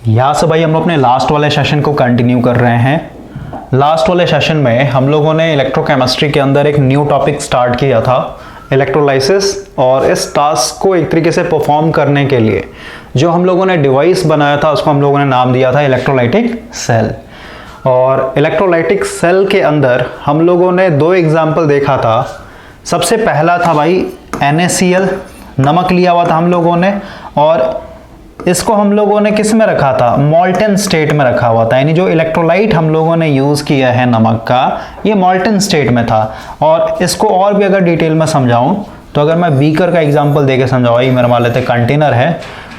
यहाँ से भाई हम लोग अपने लास्ट वाले सेशन को कंटिन्यू कर रहे हैं। लास्ट वाले सेशन में हम लोगों ने इलेक्ट्रोकेमिस्ट्री के अंदर एक न्यू टॉपिक स्टार्ट किया था, इलेक्ट्रोलाइसिस। और इस टास्क को एक तरीके से परफॉर्म करने के लिए जो हम लोगों ने डिवाइस बनाया था उसको हम लोगों ने नाम दिया था इलेक्ट्रोलाइटिक सेल। और इलेक्ट्रोलाइटिक सेल के अंदर हम लोगों ने दो एग्जाम्पल देखा था। सबसे पहला था भाई NaCl, नमक लिया हुआ था हम लोगों ने, और इसको हम लोगों ने किस में रखा था, मॉल्टन स्टेट में रखा हुआ था। यानी जो इलेक्ट्रोलाइट हम लोगों ने यूज़ किया है नमक का, ये मॉल्टन स्टेट में था। और इसको और भी अगर डिटेल में समझाऊं तो अगर मैं बीकर का एग्जांपल देके समझाऊँ, ये मेरे मान लेते कंटेनर है,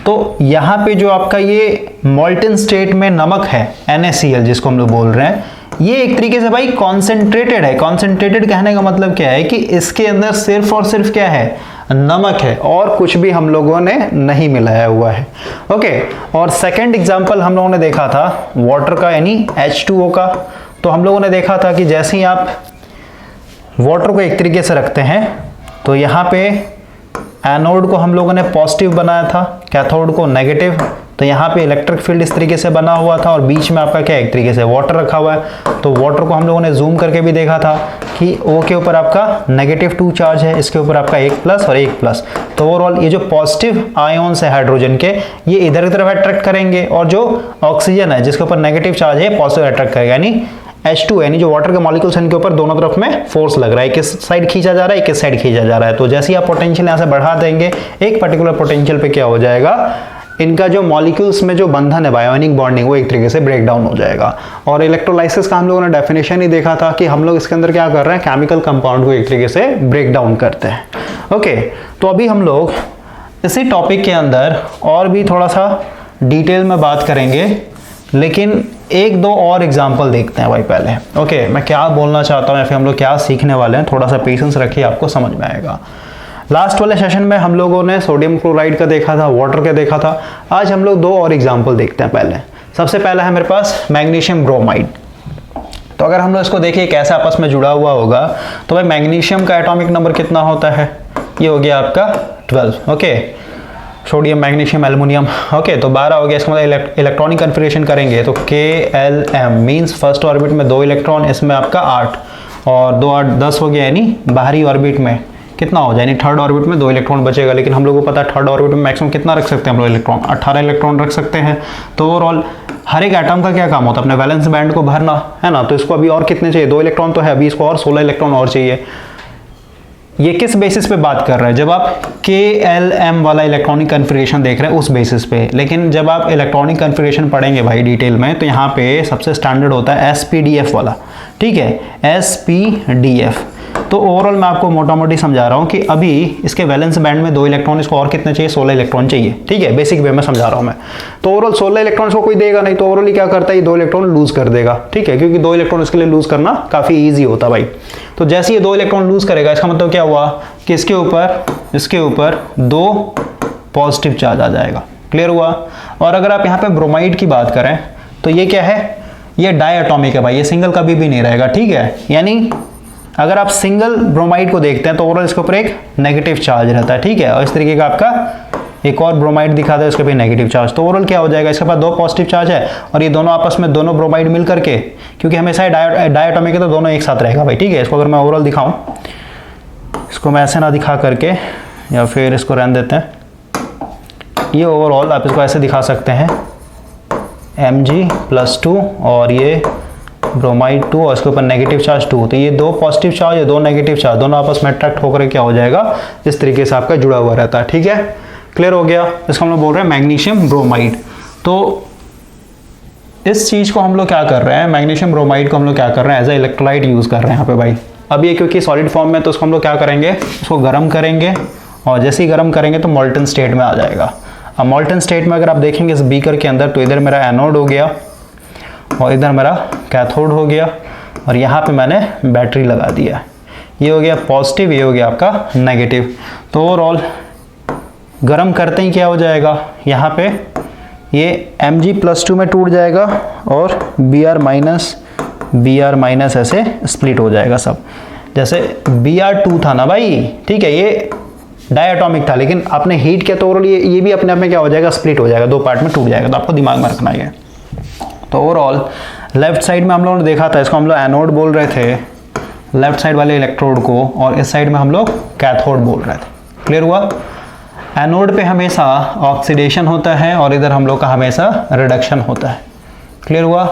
तो यहाँ पे जो आपका ये मॉल्टन स्टेट में नमक है NaCl जिसको हम लोग बोल रहे हैं, ये एक तरीके से भाई कॉन्सेंट्रेटेड है। कॉन्सेंट्रेटेड कहने का मतलब क्या है कि इसके अंदर सिर्फ और सिर्फ क्या है, नमक है, और कुछ भी हम लोगों ने नहीं मिलाया हुआ है। ओके। और सेकंड एग्जांपल हम लोगों ने देखा था वाटर का, यानी H2O का। तो हम लोगों ने देखा था कि जैसे ही आप वाटर को एक तरीके से रखते हैं तो यहाँ पे एनोड को हम लोगों ने पॉजिटिव बनाया था, कैथोड को नेगेटिव। तो यहाँ पे इलेक्ट्रिक फील्ड इस तरीके से बना हुआ था और बीच में आपका क्या एक तरीके से वाटर रखा हुआ है। तो वाटर को हम लोगों ने जूम करके भी देखा था कि O के ऊपर आपका -2 चार्ज है, इसके ऊपर आपका 1+ और 1+। तो ओवरऑल ये जो पॉजिटिव आयोन्स है हाइड्रोजन के, ये इधर की तरफ अट्रैक्ट करेंगे, और जो ऑक्सीजन है जिसके ऊपर नेगेटिव चार्ज है पॉजिटिव अट्रैक्ट करेगा। यानी H2 यानी जो वाटर के मॉलिक्यूल्स हैं इनके ऊपर दोनों तरफ में फोर्स लग रहा है, किस साइड खींचा जा रहा है, किस साइड खींचा जा रहा है। तो जैसे ही आप पोटेंशियल यहाँ से बढ़ा देंगे एक पर्टिकुलर पोटेंशियल पे क्या हो जाएगा, इनका जो मॉलिक्यूल्स में जो बंधन है बायोनिक बॉन्डिंग, वो एक तरीके से ब्रेक डाउन हो जाएगा। और इलेक्ट्रोलाइसिस का हम लोगों ने डेफिनेशन ही देखा था कि हम लोग इसके अंदर क्या कर रहे हैं, केमिकल कंपाउंड को एक तरीके से ब्रेक डाउन करते हैं। ओके, तो अभी हम लोग इसी टॉपिक के अंदर और भी थोड़ा सा डिटेल में बात करेंगे, लेकिन एक दो और एग्जाम्पल देखते हैं भाई पहले। ओके, मैं क्या बोलना चाहता हूँ या फिर हम लोग क्या सीखने वाले हैं, थोड़ा सा पेशेंस रखिए, आपको समझ में आएगा। लास्ट वाले सेशन में हम लोगों ने सोडियम क्लोराइड का देखा था, वाटर का देखा था। आज हम लोग दो और एग्जाम्पल देखते हैं। पहले सबसे पहला है मेरे पास मैग्नीशियम ब्रोमाइड। तो अगर हम लोग इसको देखिए कैसे आपस में जुड़ा हुआ होगा, तो भाई मैग्नीशियम का एटॉमिक नंबर कितना होता है, ये हो गया आपका 12। Okay, sodium magnesium aluminium. Okay, तो 12 हो गया। इसका मतलब इलेक्ट्रॉनिक कन्फिगरेशन करेंगे तो KLM मीन्स फर्स्ट ऑर्बिट में 2 इलेक्ट्रॉन, इसमें आपका 8 और 2 8 10 हो गया। यानी बाहरी ऑर्बिट में कितना हो जाए, यानी थर्ड ऑर्बिट में 2 इलेक्ट्रॉन बचेगा। लेकिन हम लोगों को पता है थर्ड ऑर्बिट में मैक्सिमम कितना रख सकते हैं हम लोग इलेक्ट्रॉन, 18 इलेक्ट्रॉन रख सकते हैं। तो ओवरऑल हर एक एटम का क्या काम होता है, अपने वैलेंस बैंड को भरना, है ना। तो इसको अभी और कितने चाहिए, 2 इलेक्ट्रॉन तो है, अभी इसको और 16 इलेक्ट्रॉन और चाहिए। ये किस बेसिस पे बात कर रहे हैं, जब आप KLM वाला इलेक्ट्रॉनिक कन्फिगरेशन देख रहे हैं उस बेसिस पे। लेकिन जब आप इलेक्ट्रॉनिक कन्फिगरेशन पढ़ेंगे भाई डिटेल में, तो यहाँ पे सबसे स्टैंडर्ड होता है SPDF वाला, ठीक है, SPDF। तो ओवरऑल मैं आपको मोटा मोटी समझा रहा हूँ कि अभी इसके वैलेंस बैंड में 2 इलेक्ट्रॉन, इसको और कितने चाहिए, 16 इलेक्ट्रॉन चाहिए, ठीक है, बेसिक वे में समझा रहा हूँ मैं। तो ओवरऑल 16 इलेक्ट्रॉन को कोई देगा नहीं, तो ओवरऑल क्या करता है, ये 2 इलेक्ट्रॉन लूज कर देगा, ठीक है, क्योंकि 2 इलेक्ट्रॉन इसके लिए लूज करना काफी ईजी होता भाई। तो जैसे ये 2 इलेक्ट्रॉन लूज करेगा, इसका मतलब क्या हुआ कि इसके ऊपर 2 पॉजिटिव चार्ज आ जाएगा। क्लियर हुआ। और अगर आप यहाँ पे ब्रोमाइड की बात करें तो ये क्या है, ये डायटॉमिक है भाई, ये सिंगल कभी भी नहीं रहेगा, ठीक है। यानी अगर आप सिंगल ब्रोमाइड को देखते हैं तो ओवरऑल इसके ऊपर एक नेगेटिव चार्ज रहता है, ठीक है। और इस तरीके का आपका एक और ब्रोमाइड दिखाता है, उसके पे नेगेटिव चार्ज। तो ओवरऑल क्या हो जाएगा, इसके पास 2 पॉजिटिव चार्ज है और ये दोनों आपस में, दोनों ब्रोमाइड मिल करके, क्योंकि हमेशा डायटॉमिक है तो दोनों एक साथ रहेगा भाई, ठीक है। इसको अगर मैं ओवरऑल दिखाऊं, इसको मैं ऐसे ना दिखा करके, या फिर इसको रहने देते हैं, ये ओवरऑल आप इसको ऐसे दिखा सकते हैं, Mg+2 और ये ब्रोमाइड 2 और इसके ऊपर नेगेटिव चार्ज 2। तो ये 2 पॉजिटिव चार्ज, 2 नेगेटिव चार्ज, दोनों आपस में अट्रैक्ट होकर क्या हो जाएगा, इस तरीके से आपका जुड़ा हुआ रहता है, ठीक है। क्लियर हो गया। इसको हम लोग बोल रहे हैं मैग्नीशियम ब्रोमाइड। तो इस चीज को हम लोग क्या कर रहे हैं, मैग्नीशियम ब्रोमाइड को हम लोग क्या कर रहे हैं, एज ए इलेक्ट्रोलाइट यूज कर रहे हैं यहाँ पे भाई। अब ये क्योंकि सॉलिड फॉर्म में, तो उसको हम लोग क्या करेंगे, उसको गर्म करेंगे, और जैसे ही गर्म करेंगे तो मॉल्टन स्टेट में आ जाएगा। अब मॉल्टन स्टेट में अगर आप देखेंगे इस बीकर के अंदर, तो इधर मेरा एनोड हो गया और इधर मेरा कैथोड हो गया, और यहाँ पे मैंने बैटरी लगा दिया। ये हो गया पॉजिटिव, ये हो गया आपका नेगेटिव। तो ओवरऑल गर्म करते ही क्या हो जाएगा, यहाँ पे ये Mg+2 में टूट जाएगा और Br- ऐसे स्प्लिट हो जाएगा सब। जैसे Br2 था ना भाई, ठीक है, ये डायटॉमिक था, लेकिन आपने हीट किया तो ओवरऑल ये भी अपने आप में क्या हो जाएगा, स्प्लिट हो जाएगा, दो पार्ट में टूट जाएगा। तो आपको दिमाग में रखना है। तो ओवरऑल लेफ्ट साइड में हम लोगों ने देखा था, इसको हम लोग एनोड बोल रहे थे, लेफ्ट साइड वाले इलेक्ट्रोड को, और इस साइड में हम लोग कैथोड बोल रहे थे। क्लियर हुआ? एनोड पे हमेशा ऑक्सीडेशन होता है और इधर हम लोग का हमेशा रिडक्शन होता है। क्लियर हुआ?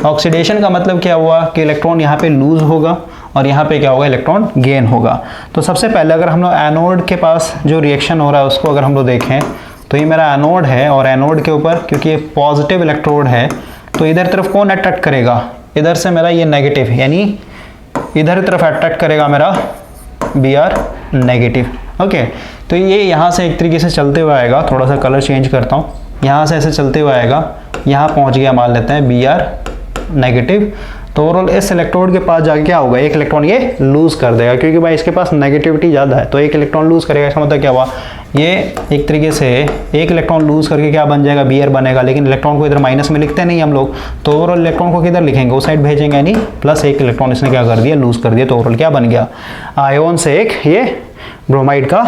ऑक्सीडेशन का मतलब क्या हुआ कि इलेक्ट्रॉन यहाँ पे लूज होगा और यहाँ पे क्या होगा, इलेक्ट्रॉन गेन होगा। तो सबसे पहले अगर हम लोग एनोड के पास जो रिएक्शन हो रहा है उसको अगर हम लोग देखें तो ये मेरा एनोड है, और एनोड के ऊपर क्योंकि ये पॉजिटिव इलेक्ट्रोड है तो इधर तरफ कौन अट्रैक्ट करेगा, इधर से मेरा ये नेगेटिव, यानी इधर तरफ अट्रैक्ट करेगा मेरा Br नेगेटिव। ओके, तो ये यहाँ से एक तरीके से चलते हुए आएगा, थोड़ा सा कलर चेंज करता हूँ, यहाँ से ऐसे चलते हुए आएगा, यहाँ पहुँच गया, मान लेते हैं Br नेगेटिव। तो ओवरऑल इस इलेक्ट्रोड के पास जाके क्या होगा, एक इलेक्ट्रॉन ये लूज कर देगा, क्योंकि भाई इसके पास नेगेटिविटी ज़्यादा है, तो एक इलेक्ट्रॉन लूज करेगा। इसका मतलब क्या हुआ, ये एक तरीके से एक इलेक्ट्रॉन लूज करके क्या बन जाएगा, Br बनेगा, लेकिन इलेक्ट्रॉन को इधर माइनस में लिखते नहीं हम लोग, तो ओवरऑल इलेक्ट्रॉन को किधर लिखेंगे, उस साइड भेजेंगे, यानी प्लस एक इलेक्ट्रॉन इसने क्या कर दिया, लूज कर दिया। तो ओवरऑल क्या बन गया, आयोन से एक ये ब्रोमाइड का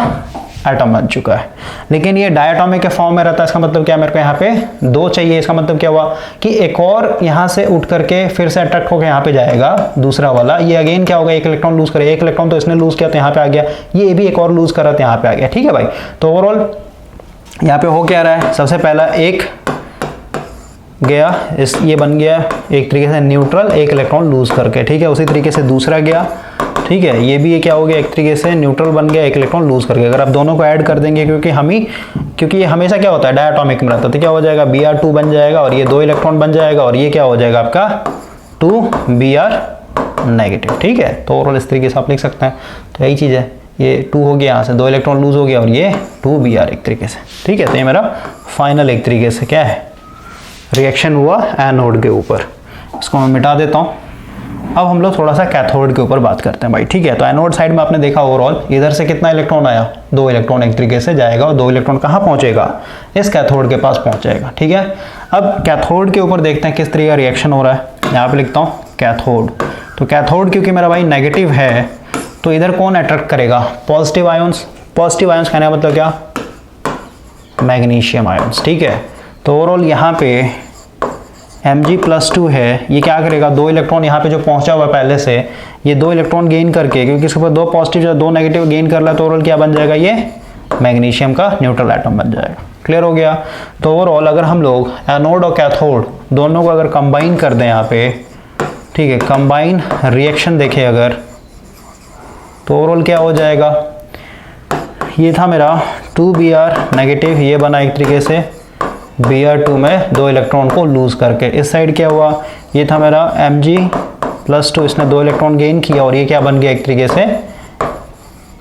एटम बन चुका है। लेकिन ये डायटोमिक के फॉर्म में रहता है, इसका मतलब क्या, मेरे को यहाँ पे दो चाहिए। इसका मतलब क्या हुआ कि एक और यहाँ से उठ करके फिर से अट्रैक्ट होकर यहाँ पे जाएगा दूसरा वाला, ये अगेन क्या होगा, एक इलेक्ट्रॉन लूज करे, एक इलेक्ट्रॉन तो इसने लूज किया तो यहाँ पे आ गया, ये भी एक और लूज करा तो यहाँ पे आ गया। ठीक है भाई, तो ओवरऑल यहाँ पे हो क्या रहा है, सबसे पहला एक गया, ये बन गया एक तरीके से न्यूट्रल, एक इलेक्ट्रॉन लूज करके। ठीक है, उसी तरीके से दूसरा गया, ठीक है, ये भी क्या हो गया, एक तरीके से न्यूट्रल बन गया, एक इलेक्ट्रॉन लूज करके। अगर आप दोनों को ऐड कर देंगे, क्योंकि ये हमेशा क्या होता है, डायटोमिक में रहता है, तो क्या हो जाएगा, Br2 बन जाएगा, और ये दो इलेक्ट्रॉन बन जाएगा, और ये क्या हो जाएगा आपका 2Br नेगेटिव। ठीक है, तो ओवरऑल इस तरीके से आप लिख सकते हैं। तो यही चीज़ है, ये 2 हो गया, यहाँ से 2 इलेक्ट्रॉन लूज हो गया, और ये 2Br एक तरीके से। ठीक है, तो ये मेरा फाइनल एक तरीके से क्या है, रिएक्शन हुआ एनोड के ऊपर। इसको मैं मिटा देता हूँ। अब हम लोग थोड़ा सा कैथोड के ऊपर बात करते हैं भाई। ठीक है, तो एनोड साइड में आपने देखा ओवरऑल इधर से कितना इलेक्ट्रॉन आया, 2 इलेक्ट्रॉन एक तरीके से जाएगा, और 2 इलेक्ट्रॉन कहाँ पहुँचेगा, इस कैथोड के पास पहुँचेगा। ठीक है, अब कैथोड के ऊपर देखते हैं किस तरीके का रिएक्शन हो रहा है। यहाँ पे लिखता हूँ कैथोड। तो कैथोड क्योंकि मेरा भाई नेगेटिव है, तो इधर कौन अट्रैक्ट करेगा, पॉजिटिव आयोन्स। पॉजिटिव आयोन्स कहने का मतलब क्या, मैग्नीशियम आयोन्स। ठीक है, तो ओवरऑल यहाँ पे Mg+2 है, ये क्या करेगा, 2 इलेक्ट्रॉन यहाँ पे जो पहुंचा हुआ है पहले से, ये 2 इलेक्ट्रॉन गेन करके, क्योंकि इसके ऊपर 2 पॉजिटिव 2 नेगेटिव गेन कर रहा है, तो ओवरऑल क्या बन जाएगा, ये मैग्नीशियम का न्यूट्रल एटम बन जाएगा। क्लियर हो गया? तो ओवरऑल अगर हम लोग एनोड और कैथोड दोनों को अगर कंबाइन कर दें यहाँ पे, ठीक है, कंबाइन रिएक्शन देखें अगर, तो ओवरऑल क्या हो जाएगा, ये था मेरा 2Br नेगेटिव, ये बना एक तरीके से Br2 में 2 इलेक्ट्रॉन को लूज करके। इस साइड क्या हुआ, ये था मेरा Mg+2, इसने 2 इलेक्ट्रॉन गेन किया, और ये क्या बन गया एक तरीके से,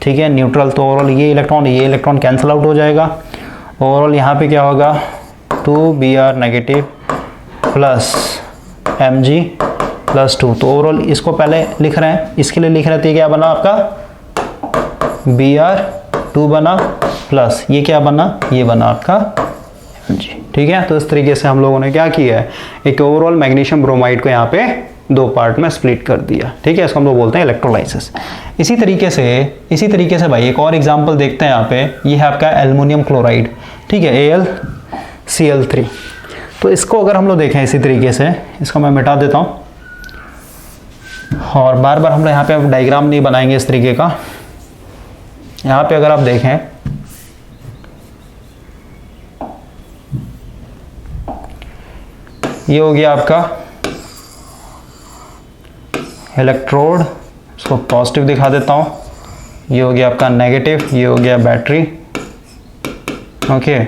ठीक है, न्यूट्रल। तो ओवरऑल ये इलेक्ट्रॉन कैंसिल आउट हो जाएगा। ओवरऑल यहाँ पे क्या होगा, 2Br नेगेटिव प्लस Mg+2। तो ओवरऑल इसको पहले लिख रहे हैं, इसके लिए लिख रहे थे, क्या बना आपका Br2 बना, प्लस ये क्या बना, ये बना आपका Mg। ठीक है, तो इस तरीके से हम लोगों ने क्या किया है, एक ओवरऑल मैग्नीशियम ब्रोमाइड को यहाँ पे 2 पार्ट में स्प्लिट कर दिया। ठीक है, इसको हम लोग बोलते हैं इलेक्ट्रोलाइसिस। इसी तरीके से भाई एक और एग्जांपल देखते हैं यहाँ पे, ये है आपका एल्युमिनियम क्लोराइड। ठीक है, AlCl3। तो इसको अगर हम लोग देखें इसी तरीके से, इसको मैं मिटा देता हूँ, और बार बार हम लोग यहाँ पे डायग्राम नहीं बनाएंगे इस तरीके का। यहाँ पे अगर आप देखें, ये हो गया आपका इलेक्ट्रोड, इसको पॉजिटिव दिखा देता हूँ, ये हो गया आपका नेगेटिव, ये हो गया बैटरी। ओके,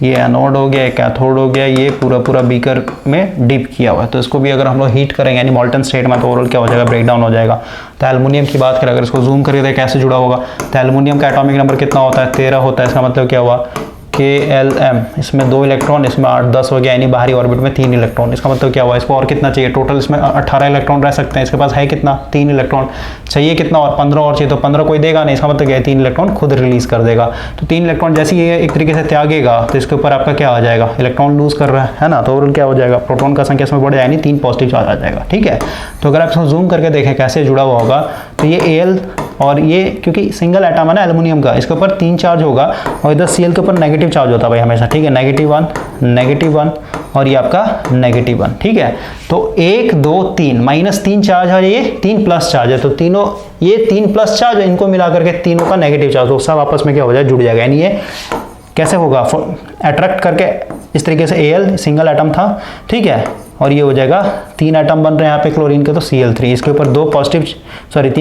ये एनोड हो गया, कैथोड हो गया, ये पूरा बीकर में डिप किया हुआ है। तो इसको भी अगर हम लोग हीट करेंगे यानी मॉल्टन स्टेट में, तो ओवरऑल क्या हो जाएगा, ब्रेक डाउन हो जाएगा। तो एल्युमिनियम की बात करें, अगर इसको जूम करके देखें कैसे जुड़ा होगा, तो एल्युमिनियम का एटॉमिक नंबर कितना होता है, 13 होता है। इसका मतलब क्या हुआ, KLm, इसमें 2 इलेक्ट्रॉन, इसमें 8-10 हो गया, यानी बाहरी ऑर्बिट में 3 इलेक्ट्रॉन। इसका मतलब क्या हुआ, इसको और कितना चाहिए, टोटल इसमें 18 इलेक्ट्रॉन रह सकते हैं, इसके पास है कितना, 3 इलेक्ट्रॉन चाहिए, कितना और 15 और चाहिए, तो 15 कोई देगा नहीं। इसका मतलब क्या है, 3 इलेक्ट्रॉन खुद रिलीज कर देगा। तो 3 इलेक्ट्रॉन जैसे ये एक तरीके से त्यागेगा, तो इसके ऊपर आपका क्या आ जाएगा, इलेक्ट्रॉन लूज कर रहा है ना, तो ओवरऑल क्या हो जाएगा, प्रोटॉन का संख्या इसमें बढ़ जाएगा, यानी 3 पॉजिटिव चार्ज आ जाएगा। ठीक है, तो अगर आप इसको जूम करके देखें कैसे जुड़ा हुआ होगा, तो ये और ये क्योंकि सिंगल एटम है ना एल्युमिनियम का, इसके ऊपर 3 चार्ज होगा और इधर Cl के ऊपर नेगेटिव चार्ज होता है भाई हमेशा, ठीक है, -1 और ये आपका -1, ठीक है। तो 1 2 3 -3 चार्ज है, ये 3 प्लस चार्ज है, तो तीनों ये 3 प्लस चार्ज है, इनको मिला करके तीनों का नेगेटिव चार्ज, तो सब आपस में क्या हो जाए, जुड़ जाएगा। यानी ये कैसे होगा, अट्रैक्ट करके इस तरीके से Al सिंगल एटम था, ठीक है, और ये हो जाएगा 3 एटम बन रहे हैं यहाँ पे क्लोरीन के, तो Cl3, इसके ऊपर 3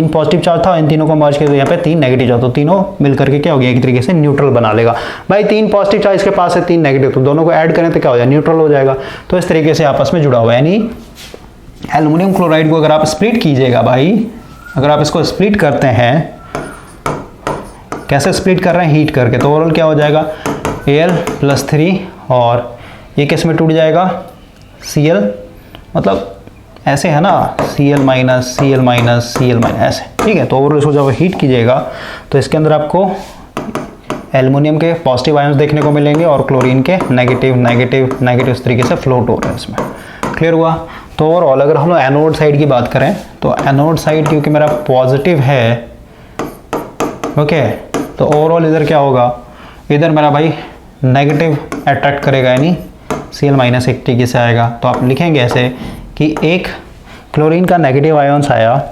पॉजिटिव चार्ज था, इन तीनों को मर्ज किया तो यहाँ पे 3 नेगेटिव चार्ज, तो तीनों मिल करके क्या हो गया, एक तरीके से न्यूट्रल बना लेगा। भाई 3 पॉजिटिव चार्ज इसके पास है, 3 नेगेटिव, तो दोनों को ऐड करें तो क्या हो जाए, न्यूट्रल हो जाएगा। तो इस तरीके से आपस में जुड़ा हुआ है। यानी एल्युमिनियम क्लोराइड को अगर आप स्प्लिट कीजिएगा भाई, अगर आप इसको स्प्लिट करते हैं, कैसे स्प्लिट कर रहे हैं, हीट करके, तो ओवरऑल क्या हो जाएगा, Al+3 और ये किस में टूट जाएगा, Cl, मतलब ऐसे है ना, Cl- ऐसे, ठीक है। तो ओवरऑल इसको जब हीट कीजिएगा तो इसके अंदर आपको एल्युमिनियम के पॉजिटिव आयंस देखने को मिलेंगे और क्लोरीन के नेगेटिव इस तरीके से फ्लोट हो रहे हैं इसमें। क्लियर हुआ। तो ओवरऑल अगर हम लोग एनोड साइड की बात करें तो एनोड साइड क्योंकि मेरा पॉजिटिव है, ओके, तो ओवरऑल इधर क्या होगा, इधर मेरा भाई नेगेटिव अट्रैक्ट करेगा, यानी Cl- एक तरीके से आएगा। तो आप लिखेंगे ऐसे कि एक क्लोरीन का नेगेटिव आयंस आया,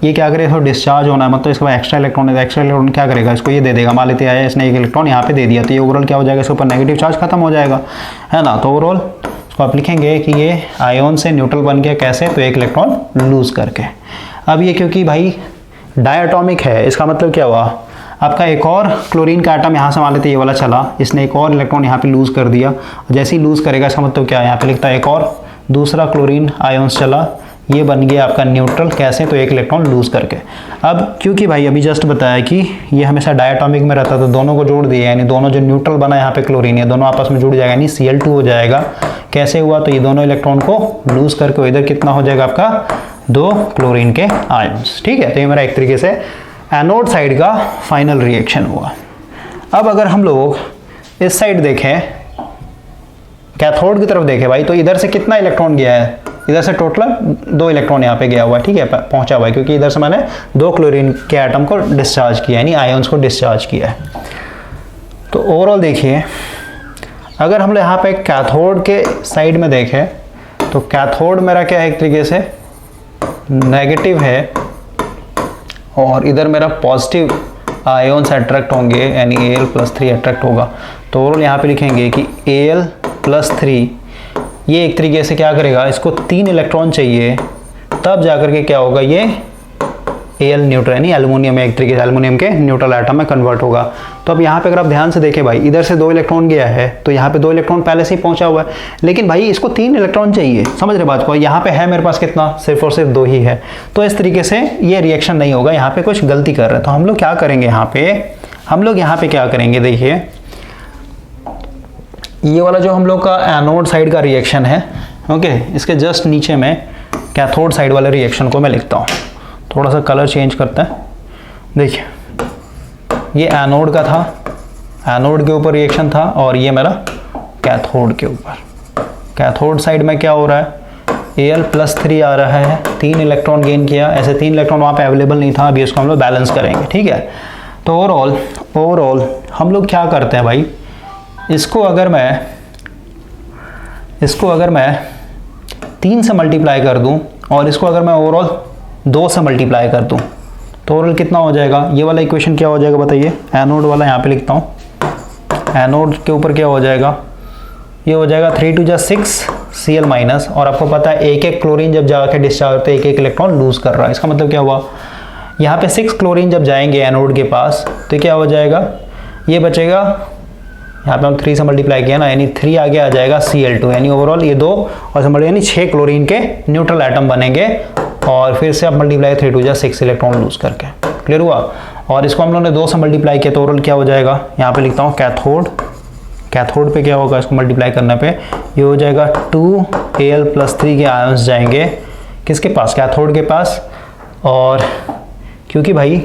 ये क्या करेगा, तो डिस्चार्ज होना है, मतलब इसके बाद एक्स्ट्रा इलेक्ट्रॉन है, एक्स्ट्रा इलेक्ट्रॉन क्या करेगा, इसको ये दे देगा, मान लेते आया इसने एक इलेक्ट्रॉन यहाँ पे दे दिया, तो ये ओवरऑल क्या हो जाएगा, इसके ऊपर नेगेटिव चार्ज खत्म हो जाएगा, है ना। तो ओवरऑल इसको आप लिखेंगे कि ये आयन से न्यूट्रल बन गया, कैसे, तो एक इलेक्ट्रॉन लूज करके। अब ये क्योंकि भाई डायटोमिक है, इसका मतलब क्या हुआ, आपका एक और क्लोरीन का एटम यहाँ से मान लेते ये वाला चला, इसने एक और इलेक्ट्रॉन यहाँ पे लूज कर दिया, जैसे ही लूज करेगा इसका मतलब क्या है, यहाँ पे लिखता है एक और दूसरा क्लोरीन आयंस चला, ये बन गया आपका न्यूट्रल, कैसे, तो एक इलेक्ट्रॉन लूज करके। अब क्योंकि भाई अभी जस्ट बताया कि ये हमेशा डायटोमिक में रहता, तो दोनों को जोड़ दिए, यानी दोनों जो न्यूट्रल बना यहाँ पे क्लोरीन है, दोनों आपस में जुड़ जाएगा, यानी Cl2 हो जाएगा। कैसे हुआ, तो ये दोनों इलेक्ट्रॉन को लूज करके इधर कितना हो जाएगा आपका, 2 क्लोरीन के आयंस, ठीक है। तो ये मेरा एक तरीके से एनोड साइड का फाइनल रिएक्शन हुआ। अब अगर हम लोग इस साइड देखें, कैथोड की तरफ देखें भाई, तो इधर से कितना इलेक्ट्रॉन गया है, इधर से टोटल 2 इलेक्ट्रॉन यहाँ पे गया हुआ है, ठीक है, पहुंचा हुआ है, क्योंकि इधर से मैंने 2 क्लोरीन के एटम को डिस्चार्ज किया, यानी आयंस को डिस्चार्ज किया है। तो ओवरऑल देखिए, अगर हम लोग यहाँ पे कैथोड के साइड में देखें तो कैथोड मेरा क्या है, एक तरीके से नेगेटिव है और इधर मेरा पॉजिटिव आयंस अट्रैक्ट होंगे, यानी Al+3 अट्रैक्ट होगा। तो ओवरऑल यहाँ पे लिखेंगे कि Al+3 ये एक तरीके से क्या करेगा, इसको 3 इलेक्ट्रॉन चाहिए, तब जाकर के क्या होगा, ये Al न्यूट्रल, यानी एल्युमिनियम में एक तरीके से एल्युमिनियम के न्यूट्रल एटम में कन्वर्ट होगा। तो अब यहाँ पे अगर आप ध्यान से देखें भाई, इधर से 2 इलेक्ट्रॉन गया है, तो यहाँ पे 2 इलेक्ट्रॉन पहले से ही पहुंचा हुआ है, लेकिन भाई इसको 3 इलेक्ट्रॉन चाहिए, समझ रहे बात को, यहाँ पे है मेरे पास कितना, सिर्फ और सिर्फ 2 ही है। तो इस तरीके से ये रिएक्शन नहीं होगा, यहाँ पे कुछ गलती कर रहे हैं। तो हम लोग क्या करेंगे, हम लोग यहाँ पे क्या करेंगे, देखिए ये वाला जो हम लोग का एनोड साइड का रिएक्शन है, ओके, इसके जस्ट नीचे में कैथोड साइड वाले रिएक्शन को मैं लिखता हूँ। थोड़ा सा कलर चेंज करते हैं। देखिए ये एनोड का था, एनोड के ऊपर रिएक्शन था, और ये मेरा कैथोड के ऊपर। कैथोड साइड में क्या हो रहा है, Al+3 आ रहा है, 3 इलेक्ट्रॉन गेन किया, ऐसे 3 इलेक्ट्रॉन वहाँ पे अवेलेबल नहीं था, अभी इसको हम लोग बैलेंस करेंगे, ठीक है। तो ओवरऑल हम लोग क्या करते हैं भाई, इसको अगर मैं 3 से मल्टीप्लाई कर दूं और इसको अगर मैं ओवरऑल 2 से मल्टीप्लाई कर दूं, तो ओवरऑल कितना हो जाएगा, ये वाला इक्वेशन क्या हो जाएगा बताइए, एनोड वाला यहाँ पे लिखता हूँ, एनोड के ऊपर क्या हो जाएगा, ये हो जाएगा 3 × 6 Cl-, और आपको पता है एक एक क्लोरीन जब जाके डिस्चार्ज होते एक इलेक्ट्रॉन लूज कर रहा है। इसका मतलब क्या हुआ, यहाँ पे 6 क्लोरीन जब जाएंगे एनोड के पास, तो क्या हो जाएगा, ये बचेगा, यहाँ पे हम 3 से मल्टीप्लाई किया ना, यानी 3 आगे आ जाएगा Cl2, यानी ओवरऑल ये 2 और समझ, यानी 6 क्लोरीन के न्यूट्रल एटम बनेंगे, और फिर से आप मल्टीप्लाई 3 × 6 इलेक्ट्रॉन लूज करके। क्लियर हुआ। और इसको हम लोगों ने 2 से मल्टीप्लाई किया, तो ओवरऑल क्या हो जाएगा, यहाँ पे लिखता हूँ कैथोड पे क्या होगा, इसको मल्टीप्लाई करने पे ये हो जाएगा 2Al+3 के आयंस जाएंगे किसके पास, कैथोड के पास। और क्योंकि भाई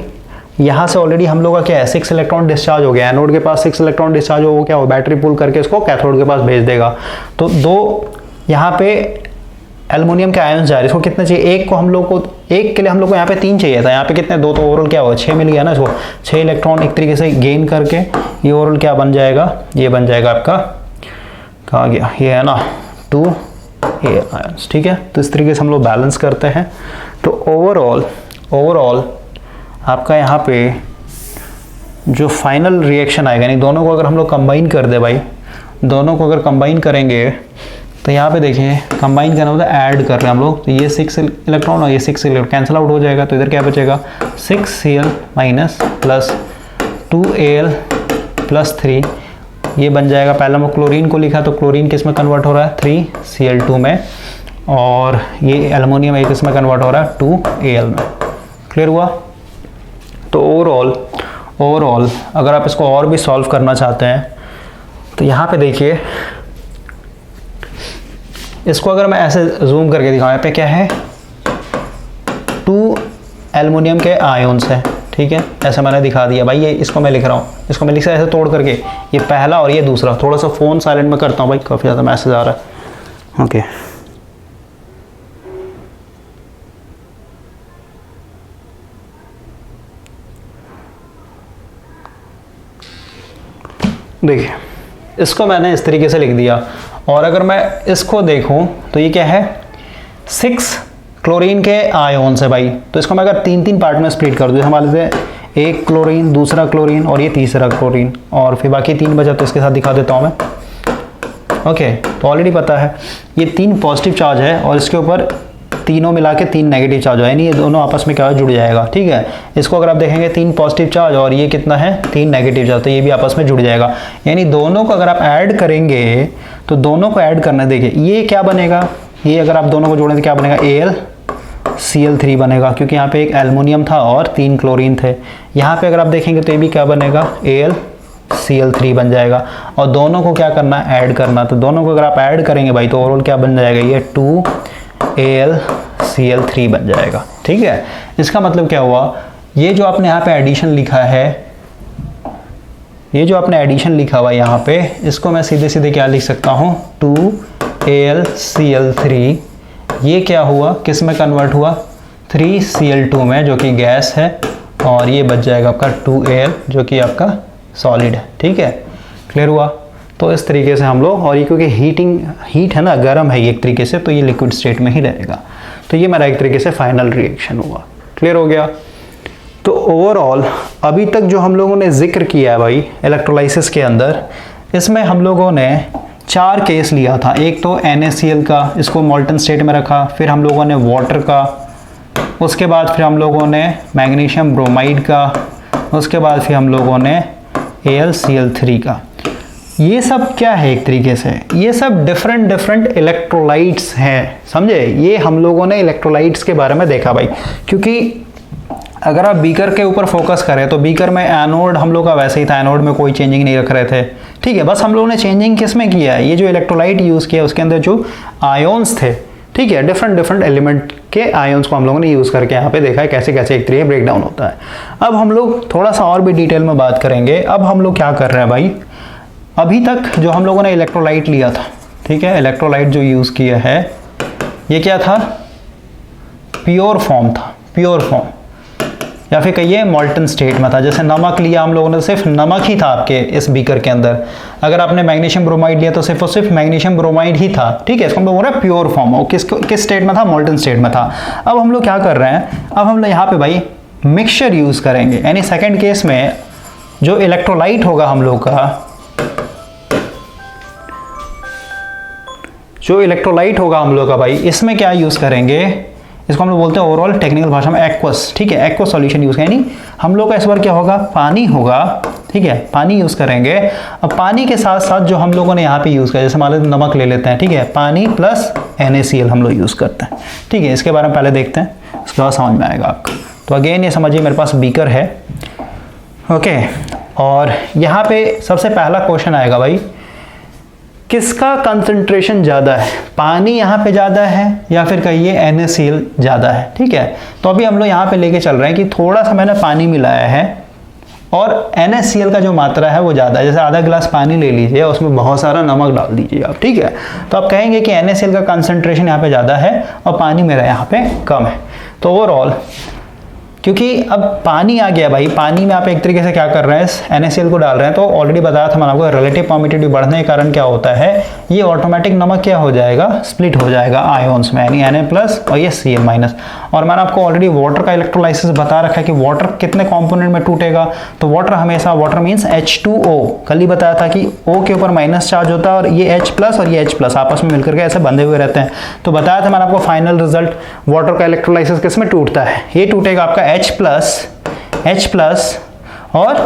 यहाँ से ऑलरेडी हम लोग का क्या है, 6 इलेक्ट्रॉन डिस्चार्ज हो गया, एनोड के पास 6 इलेक्ट्रॉन डिस्चार्ज हो, वो क्या हो, बैटरी पुल करके इसको कैथोड के पास भेज देगा। तो 2 यहाँ पे एल्युमिनियम के आयन जा रहे हैं, इसको कितने चाहिए, एक को हम लोग को, एक के लिए हम लोग को यहाँ पे 3 चाहिए था, यहाँ पे कितने, 2, तो ओवरऑल क्या होगा 6 मिल गया ना इसको, 6 इलेक्ट्रॉन एक तरीके से गेन करके ये ओवरऑल क्या बन जाएगा, ये बन जाएगा आपका, कहाँ गया, ये है ना 2 आयंस, ठीक है। तो इस तरीके से हम लोग बैलेंस करते हैं। तो ओवरऑल आपका यहाँ पे जो फाइनल रिएक्शन आएगा, यानी दोनों को अगर हम लोग कंबाइन कर दे भाई, दोनों को अगर कंबाइन करेंगे तो यहाँ पे देखें कंबाइन करना होता है, ऐड कर रहे हैं हम लोग, तो ये 6 इलेक्ट्रॉन और ये 6 इलेक्ट्रॉन कैंसिल आउट हो जाएगा, तो इधर क्या बचेगा 6Cl minus plus 2Al plus 3, ये बन जाएगा, पहले हम क्लोरीन को लिखा तो क्लोरीन किस में कन्वर्ट हो रहा है 3Cl2 में, और ये एल्युमिनियम एक इसमें कन्वर्ट हो रहा है 2Al में। क्लियर हुआ। तो ओवरऑल अगर आप इसको और भी सॉल्व करना चाहते हैं तो यहाँ पे देखिए, इसको अगर मैं ऐसे जूम करके दिखाऊं, यहाँ पे क्या है 2 एल्युमिनियम के आयन्स है, ठीक है, ऐसा मैंने दिखा दिया भाई। ये इसको मैं लिख रहा हूँ, इसको मैं लिख ऐसे तोड़ करके, ये पहला और ये दूसरा, थोड़ा सा फ़ोन साइलेंट में करता हूँ भाई, काफ़ी ज़्यादा मैसेज आ रहा है। ओके, देखिए इसको मैंने इस तरीके से लिख दिया, और अगर मैं इसको देखूं तो ये क्या है 6 क्लोरीन के आयोन्स है भाई। तो इसको मैं अगर 3-3 पार्ट में स्प्लिट कर दूँ, हमारे से एक क्लोरीन, दूसरा क्लोरीन और ये तीसरा क्लोरीन, और फिर बाकी 3 बचा तो इसके साथ दिखा देता हूँ मैं। ओके, तो ऑलरेडी पता है ये 3 पॉजिटिव चार्ज है और इसके ऊपर तीनों मिला के 3 नेगेटिव चार्ज है, यानी ये दोनों आपस में क्या जुड़ जाएगा, ठीक है। इसको अगर आप देखेंगे 3 पॉजिटिव चार्ज और ये कितना है 3 नेगेटिव चार्ज, तो ये भी आपस में जुड़ जाएगा, यानी दोनों को अगर आप ऐड करेंगे तो दोनों को ऐड करना, देखिए ये क्या बनेगा, ये अगर आप दोनों को जोड़ें तो क्या बनेगा AlCl3 बनेगा, क्योंकि यहाँ पे एक एल्युमिनियम था और 3 क्लोरीन थे। यहाँ पे अगर आप देखेंगे तो ये भी क्या बनेगा AlCl3 बन जाएगा, और दोनों को क्या करना ऐड करना, तो दोनों को अगर आप ऐड करेंगे भाई तो ओवरऑल क्या बन जाएगा, ये 2AlCl3 बन जाएगा, ठीक है। इसका मतलब क्या हुआ, ये जो आपने यहाँ पे एडिशन लिखा है, ये जो आपने एडिशन लिखा हुआ यहाँ पे, इसको मैं सीधे सीधे क्या लिख सकता हूँ 2AlCl3, ये क्या हुआ, किस में कन्वर्ट हुआ 3Cl2 में जो कि गैस है, और ये बच जाएगा आपका 2Al जो कि आपका सॉलिड है, ठीक है। क्लियर हुआ। तो इस तरीके से हम लोग, और ये क्योंकि हीट है ना, गर्म है ये एक तरीके से, तो ये लिक्विड स्टेट में ही रहेगा। तो ये मेरा एक तरीके से फाइनल रिएक्शन हुआ। क्लियर हो गया। तो ओवरऑल अभी तक जो हम लोगों ने जिक्र किया है भाई इलेक्ट्रोलाइसिस के अंदर, इसमें हम लोगों ने 4 केस लिया था। एक तो NaCl का, इसको मोल्टन स्टेट में रखा, फिर हम लोगों ने वाटर का, उसके बाद फिर हम लोगों ने मैग्नीशियम ब्रोमाइड का, उसके बाद फिर हम लोगों ने AlCl3 का। ये सब क्या है, एक तरीके से ये सब डिफरेंट इलेक्ट्रोलाइट्स हैं, समझे। ये हम लोगों ने इलेक्ट्रोलाइट्स के बारे में देखा भाई, क्योंकि अगर आप बीकर के ऊपर फोकस करें तो बीकर में एनोड हम लोग का वैसे ही था, एनोड में कोई चेंजिंग नहीं रख रहे थे, ठीक है। बस हम लोगों ने चेंजिंग किस में किया है, ये जो इलेक्ट्रोलाइट यूज़ किया उसके अंदर जो आयोन्स थे, ठीक है, डिफरेंट एलिमेंट के आयोन्स को हम लोगों ने यूज़ करके यहाँ पे देखा है कैसे कैसे एक तरीके ब्रेक डाउन होता है। अब हम लोग थोड़ा सा और भी डिटेल में बात करेंगे। अब हम लोग क्या कर रहे हैं भाई, अभी तक जो हम लोगों ने इलेक्ट्रोलाइट लिया था, ठीक है, इलेक्ट्रोलाइट जो यूज़ किया है ये क्या था, प्योर फॉर्म था, प्योर फॉर्म, या फिर कहिए मोल्टन स्टेट में था। जैसे नमक लिया हम लोगों ने, सिर्फ नमक ही था आपके इस बीकर के अंदर। अगर आपने मैग्नीशियम ब्रोमाइड लिया तो सिर्फ और सिर्फ मैग्नीशियम ब्रोमाइड ही था, ठीक है। इसको हम लोग बोल रहे हैं प्योर फॉर्म। और किस स्टेट में था, मोल्टन स्टेट में था। अब हम लोग क्या कर रहे हैं, अब हम लोग यहाँ पे भाई मिक्सचर यूज़ करेंगे, यानी सेकेंड केस में जो इलेक्ट्रोलाइट होगा हम लोग का, जो इलेक्ट्रोलाइट होगा हम लोग का भाई, इसमें क्या यूज़ करेंगे, इसको हम लोग बोलते हैं ओवरऑल टेक्निकल भाषा में एक्वस, ठीक है, एक्वस सॉल्यूशन यूज़ करें। यानी हम लोग का इस बार क्या होगा, पानी होगा, ठीक है, पानी यूज़ करेंगे। अब पानी के साथ साथ जो हम लोगों ने यहाँ पे यूज़ किया, जैसे मान लो नमक ले लेते हैं, ठीक है, पानी प्लस NaCl हम लोग यूज़ करते हैं, ठीक है। इसके बारे में पहले देखते हैं, उसके बाद समझ में आएगा आपको। तो अगेन ये समझिए मेरे पास बीकर है, ओके, और यहाँ पे सबसे पहला क्वेश्चन आएगा भाई, किसका कंसंट्रेशन ज़्यादा है, पानी यहाँ पे ज़्यादा है या फिर कहिए NaCl ज़्यादा है, ठीक है। तो अभी हम लोग यहाँ पे लेके चल रहे हैं कि थोड़ा सा मैंने पानी मिलाया है और NaCl का जो मात्रा है वो ज़्यादा है। जैसे आधा गिलास पानी ले लीजिए, उसमें बहुत सारा नमक डाल दीजिए आप, ठीक है, तो आप कहेंगे कि NaCl का कंसंट्रेशन यहाँ पे ज़्यादा है और पानी मेरा यहाँ पे कम है। तो ओवरऑल क्योंकि अब पानी आ गया भाई, पानी में आप एक तरीके से क्या कर रहे हैं, NaCl को डाल रहे हैं, तो ऑलरेडी बताया था मैंने आपको, रिलेटिव परमिटिविटी बढ़ने के कारण क्या होता है, ये ऑटोमेटिक नमक क्या हो जाएगा, स्प्लिट हो जाएगा आयोन्स में, यानी Na+ और ये Cl-। और मैंने आपको ऑलरेडी वाटर का इलेक्ट्रोलाइसिस बता रखा है कि वाटर कितने कंपोनेंट में टूटेगा, तो वाटर हमेशा, वाटर मीन्स H2O, कल ही बताया था कि O के ऊपर माइनस चार्ज होता है और ये H+ और ये H+ आपस में मिलकर के ऐसे बंधे हुए रहते हैं। तो बताया था मैंने आपको फाइनल रिजल्ट, वाटर का इलेक्ट्रोलाइसिस किस में टूटता है, ये टूटेगा आपका H+ और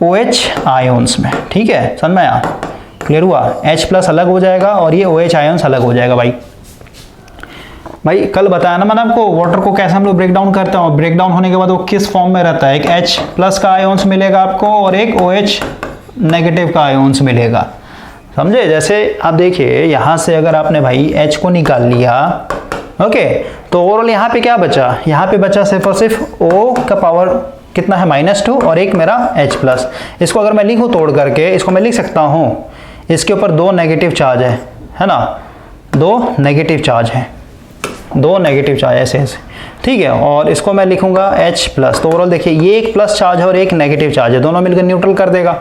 OH आयोन्स में, ठीक है, समझ में आया, क्लियर हुआ, H+ अलग हो जाएगा और ये OH आयोन्स अलग हो जाएगा। भाई कल बताया ना मैंने आपको वाटर को कैसे हम लोग ब्रेक डाउन करते हैं, ब्रेक डाउन होने के बाद वो किस फॉर्म में रहता है, एक H+ का आयोन्स मिलेगा आपको और एक OH नेगेटिव का आयोन्स मिलेगा, समझे। जैसे आप देखिए यहाँ से अगर आपने भाई H को निकाल लिया, ओके, तो ओवरऑल यहाँ पे क्या बचा, यहाँ पे बचा सिर्फ और सिर्फ O का पावर कितना है, -2 और एक मेरा H+। इसको अगर मैं लिखूँ तोड़ करके, इसको मैं लिख सकता हूँ, इसके ऊपर 2 नेगेटिव चार्ज है ना, 2 नेगेटिव चार्ज है, 2 नेगेटिव चार्ज ऐसे ऐसे, ठीक है, और इसको मैं लिखूंगा H+। तो ओवरऑल देखिए ये एक प्लस चार्ज है और एक नेगेटिव चार्ज है, दोनों मिलकर न्यूट्रल कर देगा।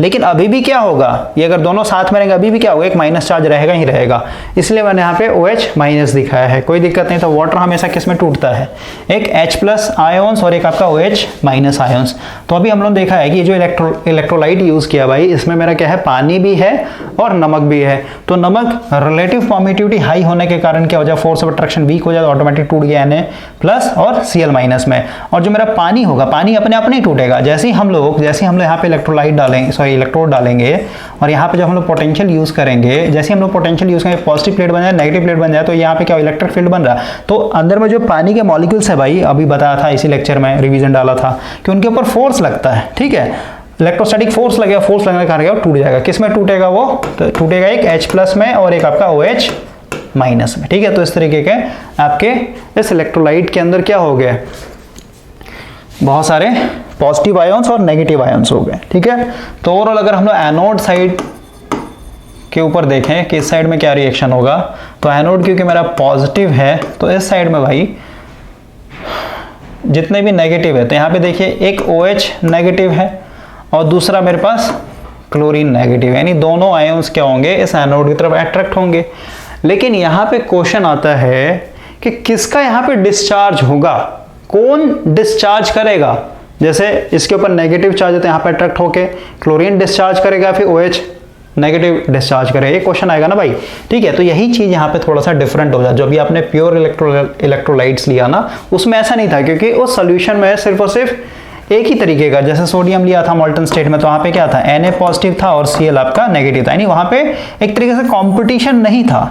लेकिन अभी भी क्या होगा, ये अगर दोनों साथ में रहेंगे अभी भी क्या होगा, एक माइनस चार्ज रहेगा ही रहेगा, इसलिए मैंने यहाँ पे OH- दिखाया है, कोई दिक्कत नहीं। तो वाटर हमेशा किस में टूटता है, एक H+ आयोन्स और एक आपका OH- आयोन्स। तो अभी हम लोगों ने देखा है कि ये जो इलेक्ट्रोलाइट यूज किया भाई, इसमें मेरा क्या है, पानी भी है और नमक भी है। तो नमक रिलेटिव परमिटिविटी हाई होने के कारण क्या हो जाए, फोर्स ऑफ अट्रैक्शन वीक हो जाए, ऑटोमेटिक टूट गया Na+ और Cl- में। और जो मेरा पानी होगा, पानी अपने आप नहीं टूटेगा, जैसे ही हम लोग यहाँ पे इलेक्ट्रोलाइट डालेंगे, इलेक्ट्रोड डालेंगे और यहाँ पे जब हम लोग पोटेंशियल यूज करेंगे, जैसे हम लोग पोटेंशियल यूज करेंगे, पॉजिटिव प्लेट बन जाए, नेगेटिव प्लेट बन जाए, तो यहाँ पे क्या इलेक्ट्रिक फील्ड बन रहा है। तो अंदर में जो पानी के मॉलिक्यूल्स है भाई, अभी बताया था इसी लेक्चर में, रिवीजन डाला था कि उनके ऊपर फोर्स लगता है, ठीक है, इलेक्ट्रोस्टैटिक फोर्स लगेगा, फोर्स लगने के कारण टूट जाएगा। किस में टूटेगा वो, तो टूटेगा एक H+ में और एक आपका OH- में, ठीक है। तो इस तरीके के आपके इस इलेक्ट्रोलाइट के अंदर क्या हो गए, बहुत सारे पॉजिटिव आयंस और नेगेटिव आयंस हो गए, ठीक है। तो ओवरऑल अगर हम लोग एनोड साइड के ऊपर देखें कि इस साइड में क्या रिएक्शन होगा, तो एनोड क्योंकि मेरा पॉजिटिव है तो इस साइड में भाई जितने भी नेगेटिव है, तो यहाँ पे देखिए एक OH नेगेटिव है और दूसरा मेरे पास क्लोरीन नेगेटिव है, यानी दोनों आयंस क्या होंगे, इस एनोड की तरफ अट्रैक्ट होंगे। लेकिन यहाँ पे क्वेश्चन आता है कि किसका यहाँ पे डिस्चार्ज होगा, कौन डिस्चार्ज करेगा। जैसे इसके ऊपर नेगेटिव चार्ज है तो यहाँ पे अट्रैक्ट होके क्लोरीन डिस्चार्ज करेगा, फिर OH नेगेटिव डिस्चार्ज करेगा, ये क्वेश्चन आएगा ना भाई, ठीक है। तो यही चीज यहाँ पे थोड़ा सा डिफरेंट हो जाए। जो भी आपने प्योर इलेक्ट्रोलाइट्स लिया ना, उसमें ऐसा नहीं था, क्योंकि उस सोल्यूशन में सिर्फ और सिर्फ एक ही तरीके का, जैसे सोडियम लिया था मॉल्टन स्टेट में, तो वहाँ पे क्या था, Na पॉजिटिव था और Cl आपका नेगेटिव था, यानी वहाँ पे एक तरीके से कॉम्पिटिशन नहीं था।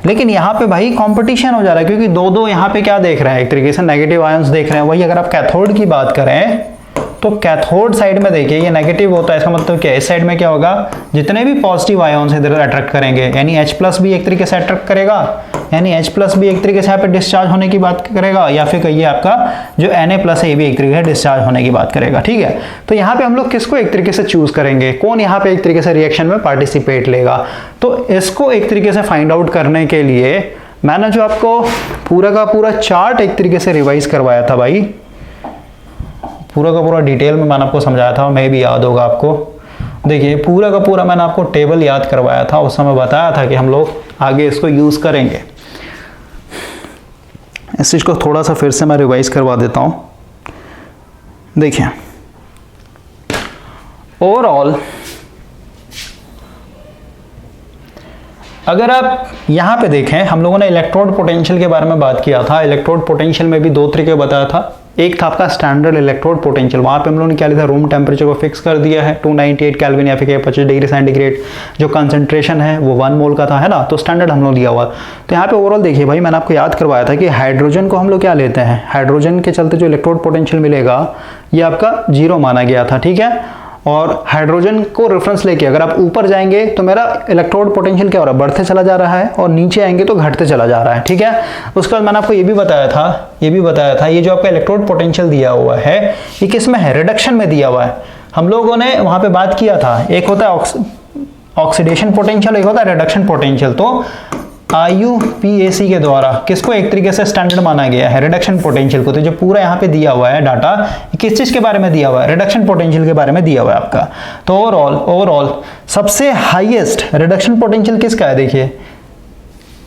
लेकिन यहाँ पे भाई कंपटीशन हो जा रहा है, क्योंकि दो यहाँ पे क्या देख रहे हैं, एक तरीके से नेगेटिव आयंस देख रहे हैं। वही अगर आप कैथोड की बात करें तो कैथोड साइड में देखिए ये नेगेटिव होता है, इसका मतलब क्या है, इस साइड में क्या होगा, जितने भी पॉजिटिव आयंस इधर अट्रैक्ट करेंगे, यानी H+ भी एक तरीके से अट्रैक्ट करेगा, यानी H+ भी एक तरीके से यहाँ पे डिस्चार्ज होने की बात करेगा, या फिर कहिए आपका जो Na+ है ये भी एक तरीके से डिस्चार्ज होने की बात करेगा, ठीक है। तो यहाँ पे हम लोग किसको एक तरीके से चूज करेंगे, कौन यहाँ पे एक तरीके से रिएक्शन में पार्टिसिपेट लेगा। तो इसको एक तरीके से फाइंड आउट करने के लिए मैंने जो आपको पूरा का पूरा चार्ट एक तरीके से रिवाइज करवाया था भाई, पूरा का पूरा डिटेल में मैंने आपको समझाया था, मैं भी याद होगा आपको। देखिए पूरा का पूरा मैंने आपको टेबल याद करवाया था, उस समय बताया था कि हम लोग आगे इसको यूज करेंगे। इस चीज को थोड़ा सा फिर से मैं रिवाइज करवा देता हूं। देखिए ओवरऑल अगर आप यहाँ पे देखें, हम लोगों ने इलेक्ट्रोड पोटेंशियल के बारे में बात किया था। इलेक्ट्रोड पोटेंशियल में भी दो तरीके बताया था, एक था आपका स्टैंडर्ड इलेक्ट्रोड पोटेंशियल, वहाँ पे हम लोगों ने क्या लिया था, रूम टेम्परेचर को फिक्स कर दिया है 298 केल्विन या फिर 25 डिग्री सेंटीग्रेड, जो कंसंट्रेशन है वो 1 मोल का था, है ना, तो स्टैंडर्ड हम लोग लिया हुआ। तो यहाँ पे ओवरऑल देखिए भाई, मैंने आपको याद करवाया था कि हाइड्रोजन को हम लोग क्या लेते हैं, हाइड्रोजन के चलते जो इलेक्ट्रोड पोटेंशियल मिलेगा ये आपका 0 माना गया था, ठीक है। और हाइड्रोजन को रेफरेंस लेके अगर आप ऊपर जाएंगे तो मेरा इलेक्ट्रोड पोटेंशियल क्या हो रहा है, बढ़ते चला जा रहा है, और नीचे आएंगे तो घटते चला जा रहा है। ठीक है, उसके बाद मैंने आपको ये भी बताया था ये जो आपका इलेक्ट्रोड पोटेंशियल दिया हुआ है ये किस में है, रिडक्शन में दिया हुआ है। हम लोगों ने वहां पे बात किया था, एक होता है ऑक्सीडेशन पोटेंशियल, एक होता है रिडक्शन पोटेंशियल। तो IUPAC के द्वारा किसको एक तरीके से स्टैंडर्ड माना गया है, रिडक्शन पोटेंशियल को। तो जो पूरा यहाँ पे दिया हुआ है डाटा, किस चीज के बारे में दिया हुआ है, रिडक्शन पोटेंशियल के बारे में दिया हुआ है आपका। तो ओवरऑल सबसे हाईएस्ट रिडक्शन पोटेंशियल किसका है, देखिए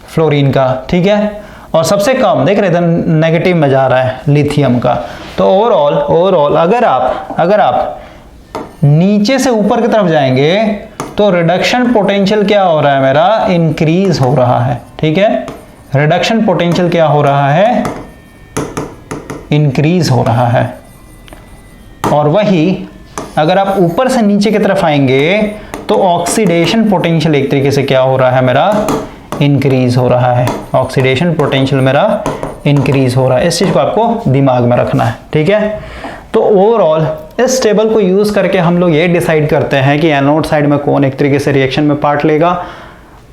फ्लोरीन का। ठीक है, और सबसे कम देख रहे थे नेगेटिव में जा रहा है लिथियम का। तो ओवरऑल अगर आप नीचे से ऊपर की तरफ जाएंगे तो रिडक्शन पोटेंशियल क्या हो रहा है, मेरा इंक्रीज हो रहा है। ठीक है, रिडक्शन पोटेंशियल क्या हो रहा है, इंक्रीज हो रहा है। और वही अगर आप ऊपर से नीचे की तरफ आएंगे तो ऑक्सीडेशन पोटेंशियल एक तरीके से क्या हो रहा है, मेरा इंक्रीज हो रहा है। ऑक्सीडेशन पोटेंशियल मेरा इंक्रीज हो रहा है, इस चीज को आपको दिमाग में रखना है। ठीक है, तो ओवरऑल इस टेबल को यूज करके हम लोग ये डिसाइड करते हैं कि एनोड साइड में कौन एक तरीके से रिएक्शन में पार्ट लेगा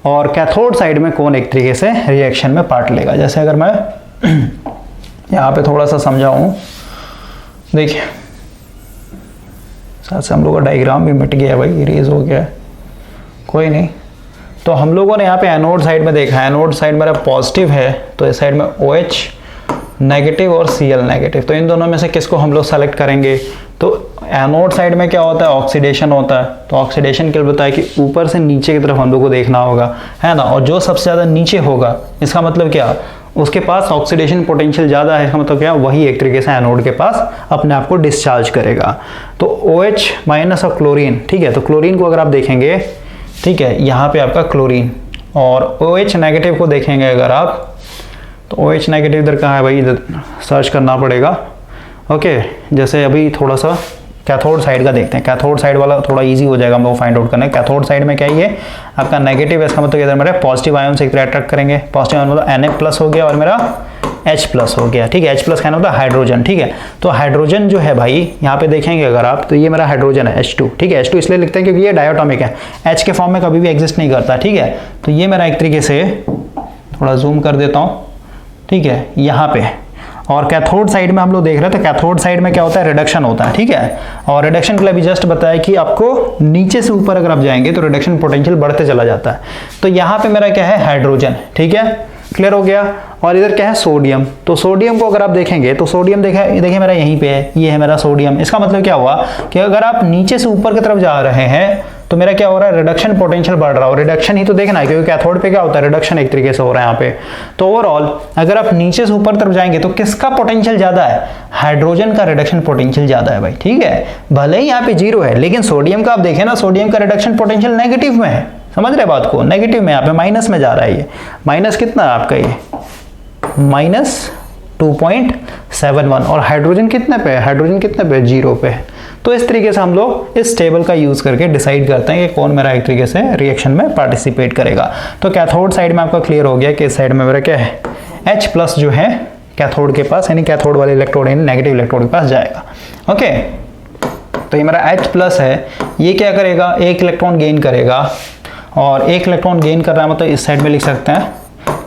और कैथोड साइड में कौन एक तरीके से रिएक्शन में पार्ट लेगा। जैसे अगर मैं यहाँ पे थोड़ा सा समझाऊं, देखिए साथ से हम लोग का डायग्राम भी मिट गया भाई, इरेज हो गया है, कोई नहीं। तो हम लोगों ने यहाँ पे एनोड साइड में देखा, एनोड साइड मेरा पॉजिटिव है तो इस साइड में OH नेगेटिव और Cl नेगेटिव। तो इन दोनों में से किसको हम लोग सेलेक्ट करेंगे। तो एनोड साइड में क्या होता है, ऑक्सीडेशन होता है। तो ऑक्सीडेशन के लिए बताया कि ऊपर से नीचे की तरफ हम लोग को देखना होगा, है ना। और जो सबसे ज़्यादा नीचे होगा इसका मतलब क्या, उसके पास ऑक्सीडेशन पोटेंशियल ज़्यादा है, इसका मतलब क्या, वही एक तरीके से एनोड के पास अपने आप को डिस्चार्ज करेगा। तो OH माइनस और क्लोरीन, ठीक है। तो क्लोरीन को अगर आप देखेंगे, ठीक है, यहाँ पे आपका क्लोरीन, और OH नेगेटिव को देखेंगे अगर आप, तो OH नेगेटिव इधर कहाँ है भाई, इधर सर्च करना पड़ेगा। ओके, जैसे अभी थोड़ा सा कैथोड साइड का देखते हैं। कैथोड साइड वाला थोड़ा इजी हो जाएगा हम लोग फाइंड आउट करने। कैथोड साइड में क्या है, ये आपका नेगेटिव है, इसका मतलब इधर मेरे पॉजिटिव आयन से अट्रैक्ट करेंगे। पॉजिटिव आयन मतलब Na+ हो गया और मेरा H+ हो गया। ठीक है, H+ कहना होता है हाइड्रोजन। ठीक है, तो हाइड्रोजन जो है भाई यहाँ पे देखेंगे अगर आप, तो ये मेरा हाइड्रोजन है H2। ठीक है, H2 इसलिए लिखते हैं क्योंकि ये डायटोमिक है, H के फॉर्म में कभी भी एग्जिस्ट नहीं करता। ठीक है, तो ये मेरा एक तरीके से, थोड़ा जूम कर देता हूँ, ठीक है, यहाँ पे। और कैथोड साइड में हम लोग देख रहे थे, कैथोड साइड में क्या होता है, रिडक्शन होता है। ठीक है, और रिडक्शन के लिए भी जस्ट बताया कि आपको नीचे से ऊपर अगर आप जाएंगे तो रिडक्शन पोटेंशियल बढ़ते चला जाता है। तो यहाँ पे मेरा क्या है, हाइड्रोजन। ठीक है, क्लियर हो गया। और इधर क्या है, सोडियम। तो सोडियम को अगर आप देखेंगे तो सोडियम देखिए मेरा यहीं पे है, ये है मेरा सोडियम। इसका मतलब क्या हुआ कि अगर आप नीचे से ऊपर की तरफ जा रहे हैं तो मेरा क्या हो रहा है, रिडक्शन पोटेंशियल बढ़ रहा है। और रिडक्शन ही तो देखना है क्योंकि कैथोड पे क्या होता है, रिडक्शन एक तरीके से हो रहा है यहाँ पे। तो ओवरऑल अगर आप नीचे से ऊपर तरफ जाएंगे तो किसका पोटेंशियल ज्यादा है, हाइड्रोजन का रिडक्शन पोटेंशियल ज्यादा है भाई। ठीक है, भले ही यहाँ पे 0 है, लेकिन सोडियम का आप देखें ना, सोडियम का रिडक्शन पोटेंशियल नेगेटिव में है। समझ रहे बात को, नेगेटिव में, यहाँ पे माइनस में जा रहा है। ये माइनस कितना है आपका, ये -2.71। और हाइड्रोजन कितने पे है, हाइड्रोजन कितने पे, 0 पे है। तो इस तरीके से हम लोग इस टेबल का यूज करके डिसाइड करते हैं कि कौन मेरा एक तरीके से रिएक्शन में पार्टिसिपेट करेगा। तो कैथोड साइड में आपका क्लियर हो गया कि इस साइड में मेरा क्या है, H+ जो है कैथोड के पास, यानी कैथोड वाले इलेक्ट्रोड यानी नेगेटिव इलेक्ट्रोड के पास जाएगा। ओके, तो ये मेरा H+ है, ये क्या करेगा, एक इलेक्ट्रॉन गेन करेगा। और एक इलेक्ट्रॉन गेन कर रहा है मतलब इस साइड में लिख सकते हैं,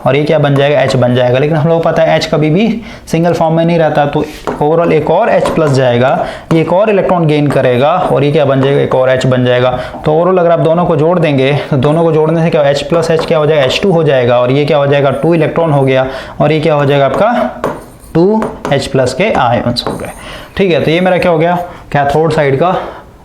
और ये क्या बन जाएगा, H बन जाएगा। लेकिन हम लोग पता है H कभी भी सिंगल फॉर्म में नहीं रहता, तो ओवरऑल एक और H+ जाएगा, ये एक और इलेक्ट्रॉन गेन करेगा, और ये क्या बन जाएगा, एक और H बन जाएगा। तो ओवरऑल अगर आप दोनों को जोड़ देंगे तो दोनों को जोड़ने से क्या, H+ क्या हो जाएगा, H2 हो जाएगा, और ये क्या हो जाएगा, 2 इलेक्ट्रॉन हो गया, और ये क्या हो जाएगा आपका 2H+ के आयन्स हो गए। ठीक है, तो ये मेरा क्या हो गया, कैथोड साइड का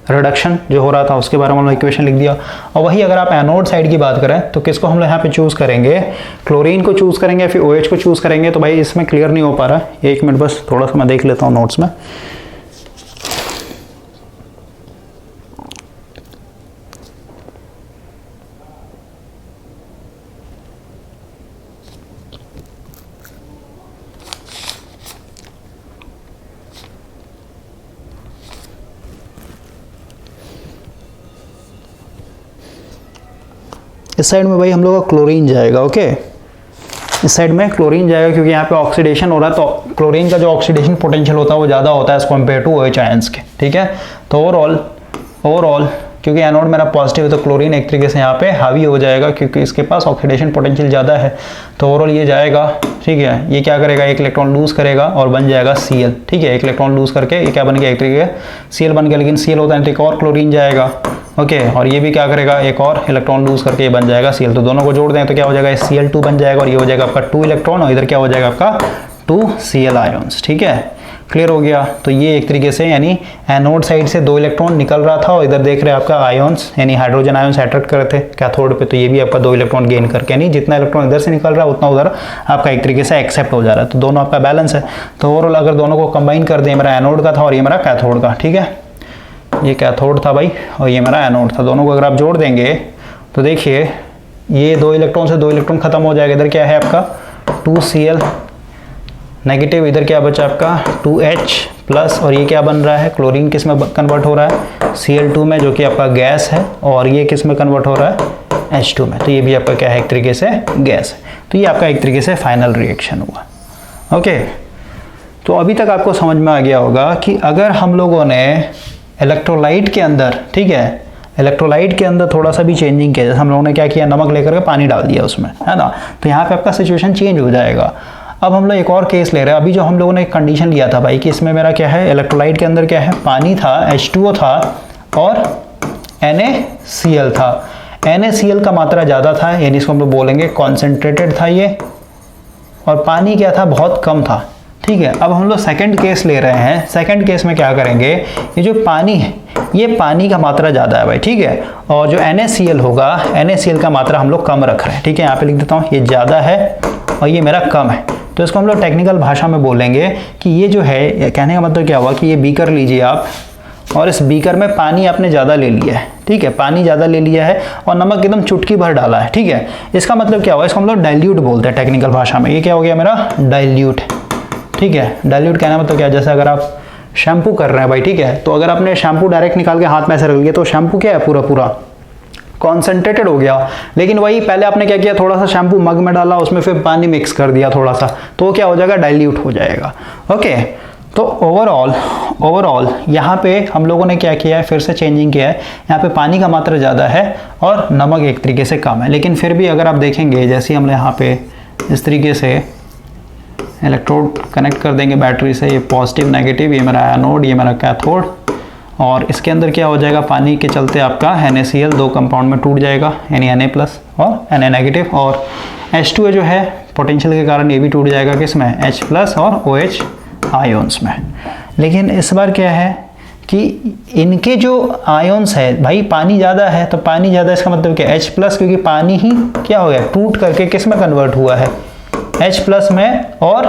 रिडक्शन जो हो रहा था उसके बारे में हम लोग इक्वेशन लिख दिया। और वही अगर आप एनोड साइड की बात करें तो किसको हम लोग यहाँ पे चूज करेंगे, क्लोरीन को चूज करेंगे, फिर OH को चूज करेंगे। तो भाई इसमें क्लियर नहीं हो पा रहा है, 1 मिनट बस, थोड़ा सा मैं देख लेता हूँ नोट्स में। इस साइड में भाई हम लोग का क्लोरीन जाएगा। ओके, इस साइड में क्लोरीन जाएगा क्योंकि यहाँ पे ऑक्सीडेशन हो रहा है, तो क्लोरीन का जो ऑक्सीडेशन पोटेंशियल होता है वो ज़्यादा होता है as compare to OH ions के। ठीक है, तो ओवरऑल ओवरऑल क्योंकि एनोड मेरा पॉजिटिव है तो क्लोरीन एक तरीके से यहाँ पे हावी हो जाएगा क्योंकि इसके पास ऑक्सीडेशन पोटेंशियल ज़्यादा है, तो ओवरऑल ये जाएगा, ठीक है। ये क्या करेगा, एक इलेक्ट्रॉन लूज करेगा और बन जाएगा Cl, ठीक है। एक इलेक्ट्रॉन लूज करके ये क्या बन गया, एक तरीके Cl बन गया, लेकिन Cl होता है तो एक और क्लोरीन जाएगा, ओके। और ये भी क्या करेगा, एक और इलेक्ट्रॉन लूज करके ये बन जाएगा Cl, तो दोनों को जोड़ दें तो क्या हो जाएगा, Cl2 बन जाएगा और ये हो जाएगा आपका 2 इलेक्ट्रॉन और इधर क्या हो जाएगा आपका 2 Cl आयॉन्स, ठीक है। क्लियर हो गया। तो ये एक तरीके से यानी एनोड साइड से 2 इलेक्ट्रॉन निकल रहा था और इधर देख रहे हैं आपका आयॉन्स यानी हाइड्रोजन आयॉन्स अट्रैक्ट कर रहे थे कैथोड पे, तो ये भी आपका 2 इलेक्ट्रॉन गेन करके यानी जितना इलेक्ट्रॉन इधर से निकल रहा है उतना उधर आपका एक तरीके से एक्सेप्ट हो जा रहा है, तो दोनों आपका बैलेंस है। तो ओवरऑल अगर दोनों को कंबाइन कर दें, मेरा एनोड का था और ये मेरा कैथोड का, ठीक है। ये कैथोड था भाई और ये मेरा एनोड था, दोनों को अगर आप जोड़ देंगे तो देखिए ये 2 इलेक्ट्रॉन से 2 इलेक्ट्रॉन खत्म हो जाएगा। इधर क्या है आपका 2Cl नेगेटिव, इधर क्या बचा आपका 2H प्लस, और ये क्या बन रहा है, क्लोरीन किस में कन्वर्ट हो रहा है, Cl2 में, जो कि आपका गैस है, और ये किस में कन्वर्ट हो रहा है, H2 में, तो ये भी आपका क्या है, एक तरीके से गैस है। तो ये आपका एक तरीके से फाइनल रिएक्शन हुआ, ओके। तो अभी तक आपको समझ में आ गया होगा कि अगर हम लोगों ने इलेक्ट्रोलाइट के अंदर, ठीक है, इलेक्ट्रोलाइट के अंदर थोड़ा सा भी चेंजिंग किया, जैसे हम लोगों ने क्या किया, नमक लेकर के पानी डाल दिया उसमें, है ना, तो यहाँ पे आपका सिचुएशन चेंज हो जाएगा। अब हम लोग एक और केस ले रहे हैं। अभी जो हम लोगों ने एक कंडीशन लिया था भाई कि इसमें मेरा क्या है, इलेक्ट्रोलाइट के अंदर क्या है, पानी था, H2O था और NaCl था। NaCl का मात्रा ज़्यादा था, यानी इसको हम लोग बोलेंगे कॉन्सेंट्रेटेड था ये, और पानी क्या था, बहुत कम था, ठीक है। अब हम लोग सेकंड केस ले रहे हैं। सेकंड केस में क्या करेंगे, ये जो पानी है ये पानी का मात्रा ज़्यादा है भाई, ठीक है, और जो NaCl होगा, NaCl का मात्रा हम लोग कम रख रहे हैं, ठीक है। यहाँ पे लिख देता हूँ, ये ज़्यादा है और ये मेरा कम है, तो इसको हम लोग टेक्निकल भाषा में बोलेंगे कि ये जो है, कहने का मतलब क्या हुआ कि ये बीकर लीजिए आप, और इस बीकर में पानी आपने ज़्यादा ले लिया है, ठीक है, पानी ज़्यादा ले लिया है और नमक एकदम चुटकी भर डाला है, ठीक है। इसका मतलब क्या हुआ, इसको हम लोग डाइल्यूट बोलते हैं टेक्निकल भाषा में। ये क्या हो गया मेरा डाइल्यूट, ठीक है। डाइल्यूट कहना मतलब क्या है, जैसे अगर आप शैम्पू कर रहे हैं भाई, ठीक है, तो अगर आपने शैम्पू डायरेक्ट निकाल के हाथ में ऐसे रख लिया तो शैम्पू क्या है, पूरा पूरा कॉन्सेंट्रेटेड हो गया। लेकिन वही पहले आपने क्या किया, थोड़ा सा शैम्पू मग में डाला, उसमें फिर पानी मिक्स कर दिया थोड़ा सा, तो क्या हो जाएगा, डाइल्यूट हो जाएगा, ओके। तो ओवरऑल यहाँ पे हम लोगों ने क्या किया है, फिर से चेंजिंग किया है। यहाँ पे पानी का मात्रा ज़्यादा है और नमक एक तरीके से कम है, लेकिन फिर भी अगर आप देखेंगे, जैसे हमने यहाँ पे इस तरीके से इलेक्ट्रोड कनेक्ट कर देंगे बैटरी से, ये पॉजिटिव नेगेटिव, ये मेरा एनोड, ये मेरा कैथोड, और इसके अंदर क्या हो जाएगा, पानी के चलते आपका NaCl 2 कंपाउंड में टूट जाएगा, यानी Na प्लस और Na नेगेटिव, और H2 जो है पोटेंशियल के कारण ये भी टूट जाएगा किसमें, H प्लस और OH आयोन्स में। लेकिन इस बार क्या है कि इनके जो आयोन्स है भाई, पानी ज़्यादा है, तो पानी ज़्यादा इसका मतलब क्या, H प्लस, क्योंकि पानी ही क्या हो गया, टूट करके किस में कन्वर्ट हुआ है, H प्लस में और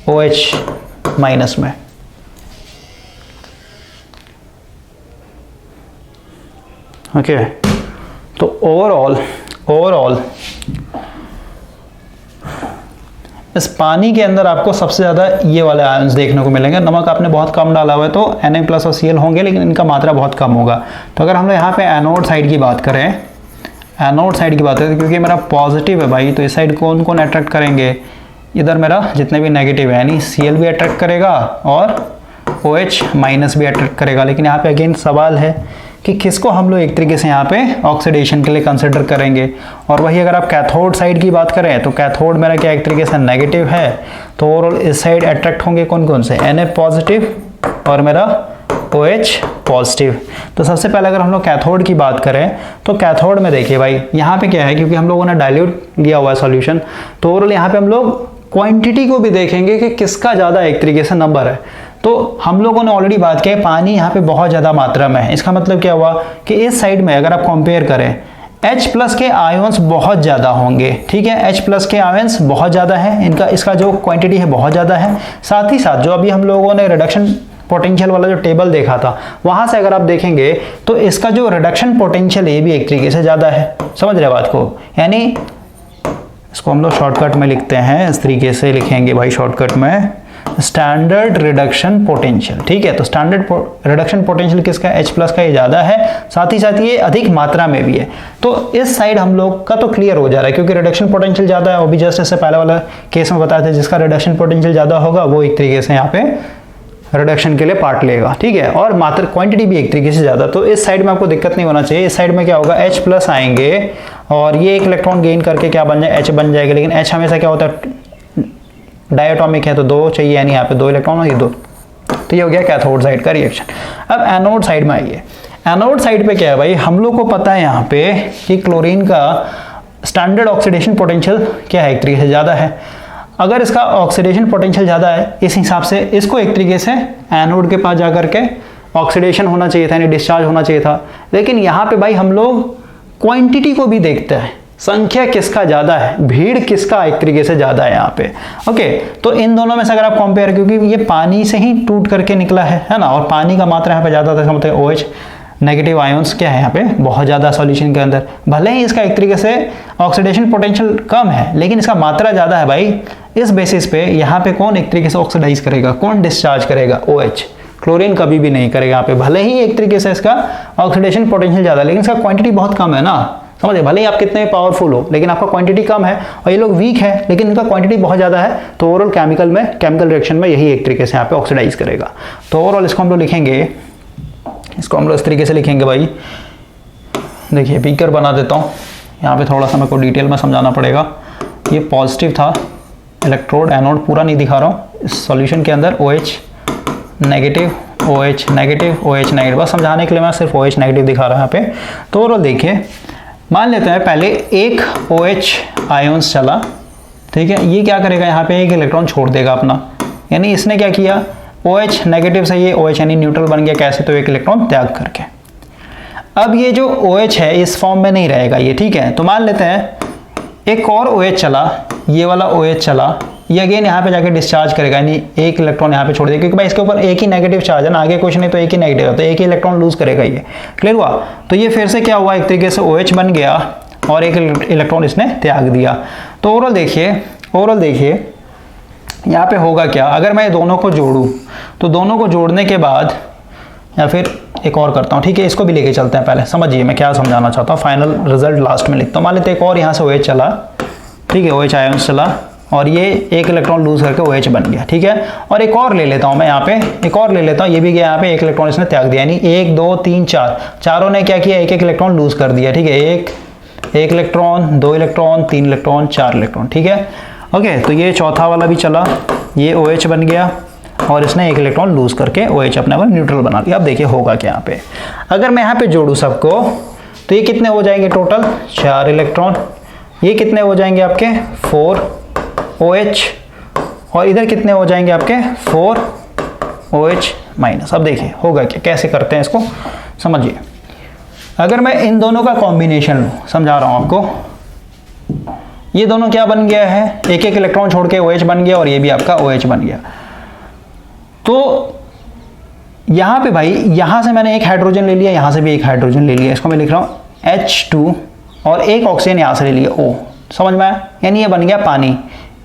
OH माइनस में, ओके। तो ओवरऑल इस पानी के अंदर आपको सबसे ज़्यादा ये वाले आयंस देखने को मिलेंगे। नमक आपने बहुत कम डाला हुआ है तो Na प्लस और Cl होंगे, लेकिन इनका मात्रा बहुत कम होगा। तो अगर हम लोग यहाँ पे एनोड साइड की बात करें, क्योंकि मेरा पॉजिटिव है भाई, तो इस साइड कौन कौन अट्रैक्ट करेंगे, इधर मेरा जितने भी नेगेटिव है यानी Cl भी अट्रैक्ट करेगा और OH माइनस भी अट्रैक्ट करेगा। लेकिन यहाँ पे अगेन सवाल है कि किसको हम लोग एक तरीके से यहाँ पे ऑक्सीडेशन के लिए कंसिडर करेंगे। और वही अगर आप कैथोड साइड की बात करें तो कैथोड मेरा क्या एक तरीके से नेगेटिव है, तो ओवरऑल इस साइड अट्रैक्ट होंगे कौन कौन से, Na पॉजिटिव और मेरा OH पॉजिटिव। तो सबसे पहले अगर हम लोग कैथोड की बात करें तो कैथोड में देखिए भाई, यहाँ पे क्या है, क्योंकि हम लोगों ने डाइल्यूट लिया हुआ है सॉल्यूशन, तो ओवरऑल यहाँ पे हम लोग क्वांटिटी को भी देखेंगे कि किसका ज़्यादा एक तरीके से नंबर है। तो हम लोगों ने ऑलरेडी बात की पानी यहाँ पे बहुत ज़्यादा मात्रा में है। इसका मतलब क्या हुआ कि इस साइड में अगर आप कंपेयर करें, H प्लस के आयंस बहुत ज़्यादा होंगे, ठीक है, H प्लस के आयंस बहुत ज़्यादा है, इसका जो क्वांटिटी है बहुत ज़्यादा है। साथ ही साथ जो अभी हम लोगों ने रिडक्शन पोटेंशियल वाला जो टेबल देखा था, वहाँ से अगर आप देखेंगे तो इसका जो रिडक्शन पोटेंशियल ये भी एक तरीके से ज़्यादा है। समझ रहे बात को, यानी इसको हम लोग शॉर्टकट में लिखते हैं, इस तरीके से लिखेंगे भाई शॉर्टकट में, स्टैंडर्ड रिडक्शन पोटेंशियल, ठीक है। तो स्टैंडर्ड रिडक्शन पोटेंशियल किसका, H प्लस का ये ज़्यादा है, साथ ही साथ ये अधिक मात्रा में भी है। तो इस साइड हम लोग का तो क्लियर हो जा रहा है, क्योंकि रिडक्शन पोटेंशियल ज़्यादा है। वो भी जस्ट इससे पहले वाला केस में बताया था, जिसका रिडक्शन पोटेंशियल ज़्यादा होगा वो एक तरीके से यहाँ पे रिडक्शन के लिए पार्ट लेगा, ठीक है, और मात्र क्वांटिटी भी एक तरीके से ज़्यादा। तो इस साइड में आपको दिक्कत नहीं होना चाहिए। इस साइड में क्या होगा, H+ आएंगे और ये एक इलेक्ट्रॉन गेन करके क्या बन जाए, H बन जाएगा। लेकिन H हमेशा क्या होता है, डायटोमिक है, तो 2 चाहिए, यानी यहाँ पे 2 इलेक्ट्रॉन और ये 2। तो ये हो गया कैथोड साइड का रिएक्शन। अब एनोड साइड में आइए। एनोड साइड पे क्या है भाई, हम लोग को पता है यहाँ पे कि क्लोरीन का स्टैंडर्ड ऑक्सीडेशन पोटेंशियल क्या है, एक तरीके से ज़्यादा है। अगर इसका ऑक्सीडेशन पोटेंशियल ज़्यादा है, इस हिसाब से इसको एक तरीके से एनोड के पास जा करके ऑक्सीडेशन होना चाहिए था, यानी डिस्चार्ज होना चाहिए था। लेकिन यहाँ पे भाई हम लोग क्वांटिटी को भी देखते हैं, संख्या किसका ज़्यादा है, भीड़ किसका एक तरीके से ज़्यादा है यहाँ पे। ओके, तो इन दोनों में से अगर आप कंपेयर, क्योंकि ये पानी से ही टूट करके निकला है ना, और पानी का मात्रा यहाँ पे ज़्यादा था, इसका मतलब OH नेगेटिव आयंस क्या है यहाँ पे बहुत ज़्यादा सॉल्यूशन के अंदर। भले ही इसका एक तरीके से ऑक्सीडेशन पोटेंशियल कम है, लेकिन इसका मात्रा ज़्यादा है भाई। इस बेसिस पे यहाँ पे कौन एक तरीके से ऑक्सीडाइज करेगा, कौन डिस्चार्ज करेगा, OH। क्लोरीन कभी भी नहीं करेगा यहाँ पे, भले ही एक तरीके से इसका ऑक्सीडेशन पोटेंशियल ज़्यादा, लेकिन इसका क्वांटिटी बहुत कम है ना, समझे। भले ही आप कितने पावरफुल हो, लेकिन आपका क्वांटिटी कम है, और ये लोग वीक है लेकिन इनका क्वांटिटी बहुत ज़्यादा है। तो ओवरऑल केमिकल रिएक्शन में यही एक तरीके से यहाँ पे ऑक्सीडाइज करेगा। तो ओवरऑल इसको हम लोग लिखेंगे, इसको हम लोग इस तरीके से लिखेंगे भाई। देखिए बीकर बना देता हूँ, यहाँ पे थोड़ा सा मेरे को डिटेल में समझाना पड़ेगा। ये पॉजिटिव था इलेक्ट्रोड, एनोड पूरा नहीं दिखा रहा हूँ। इस सॉल्यूशन के अंदर OH negative, OH negative, OH negative, बस समझाने के लिए मैं सिर्फ OH नेगेटिव दिखा रहा हूँ यहाँ पे। तो ओवरऑल देखिए, मान लेते हैं पहले एक OH आयंस चला, ठीक है। ये क्या करेगा, यहाँ पे एक इलेक्ट्रॉन छोड़ देगा अपना, यानी इसने क्या किया, OH नेगेटिव से ये OH यानी न्यूट्रल बन गया। कैसे, तो एक इलेक्ट्रॉन त्याग करके। अब ये जो OH है इस फॉर्म में नहीं रहेगा ये, ठीक है। तो मान लेते हैं एक और OH चला, ये वाला OH चला, ये अगेन यहाँ पे जाके डिस्चार्ज करेगा, यानी एक इलेक्ट्रॉन यहाँ पे छोड़ देगा, क्योंकि भाई इसके ऊपर एक ही नेगेटिव चार्ज है ना, आगे कुछ नहीं, तो एक ही नेगेटिव है, तो एक ही इलेक्ट्रॉन लूज करेगा ये। क्लियर हुआ। तो ये फिर से क्या हुआ, एक तरीके से OH बन गया और एक इलेक्ट्रॉन इसने त्याग दिया। तो ओवरऑल देखिए यहाँ पे होगा क्या, अगर मैं दोनों को जोड़ूं, तो दोनों को जोड़ने के बाद, या फिर एक और करता हूँ, ठीक है, इसको भी लेके चलते हैं। पहले समझिए मैं क्या समझाना चाहता हूँ, फाइनल रिजल्ट लास्ट में लिखता हूँ। मान लेते हैं एक और यहाँ से OH चला, ठीक है, OH आयंस चला, और ये एक इलेक्ट्रॉन लूज करके OH बन गया, ठीक है। और एक और ले लेता हूँ मैं यहाँ पे, एक और ले लेता हूँ, ये भी गया यहाँ पे, एक इलेक्ट्रॉन इसने त्याग दिया, यानी 1 2 3 4, चारों ने क्या किया, एक एक इलेक्ट्रॉन लूज कर दिया, ठीक है। एक इलेक्ट्रॉन, 2 इलेक्ट्रॉन, 3 इलेक्ट्रॉन, 4 इलेक्ट्रॉन, ठीक है। ओके, तो ये चौथा वाला भी चला, ये OH बन गया और इसने एक इलेक्ट्रॉन लूज करके OH अपने को न्यूट्रल बना लिया। अब देखिए होगा क्या यहाँ पे, अगर मैं यहाँ पे जोड़ूँ सबको, तो ये कितने हो जाएंगे टोटल, 4 इलेक्ट्रॉन। ये कितने हो जाएंगे आपके, 4 OH, और इधर कितने हो जाएंगे आपके, 4 OH माइनस। अब देखिए होगा क्या, कैसे करते हैं इसको समझिए। अगर मैं इन दोनों का कॉम्बिनेशन लूँ, समझा रहा हूँ आपको, ये दोनों क्या बन गया है, एक एक इलेक्ट्रॉन छोड़ के OH बन गया, और ये भी आपका OH बन गया। तो यहाँ पे भाई, यहाँ से मैंने एक हाइड्रोजन ले लिया, यहाँ से भी एक हाइड्रोजन ले लिया, इसको मैं लिख रहा हूँ H2, और एक ऑक्सीजन यहाँ से ले लिया O। समझ में आया, यानी ये बन गया पानी।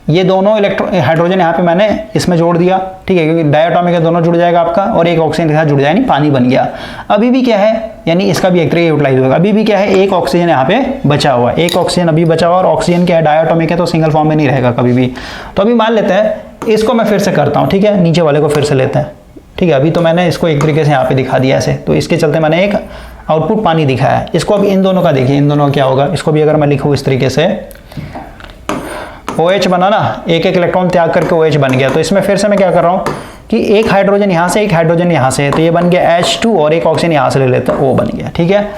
ये दोनों हाइड्रोजन यहाँ पे मैंने इसमें जोड़ दिया, ठीक है, क्योंकि डायटोमिक है, दोनों जुड़ जाएगा आपका, और एक ऑक्सीजन के साथ जुड़ जाएगा, यानी पानी बन गया। अभी भी क्या है, यानी इसका भी एक तरीके यूटिलाइज होगा। अभी भी क्या है, एक ऑक्सीजन यहाँ पे बचा हुआ है, एक ऑक्सीजन अभी बचा हुआ, और ऑक्सीजन क्या है, डायटोमिक है, तो सिंगल फॉर्म में नहीं रहेगा कभी भी। तो अभी मान लेते हैं इसको मैं फिर से करता हूँ, ठीक है, नीचे वाले को फिर से लेते हैं, ठीक है। अभी तो मैंने इसको एक तरीके से यहाँ पे दिखा दिया ऐसे, तो इसके चलते मैंने एक आउटपुट पानी दिखाया है। इसको अब इन दोनों का देखिए, इन दोनों का क्या होगा। इसको भी अगर मैं लिखूँ इस तरीके से, OH बना ना, एक एक इलेक्ट्रॉन त्याग करके OH बन गया। तो इसमें फिर से मैं क्या कर रहा हूँ कि एक हाइड्रोजन यहाँ से, एक हाइड्रोजन यहाँ से, तो ये बन गया H2, और एक ऑक्सीजन यहाँ से ले लेते हैं, O बन गया, ठीक है।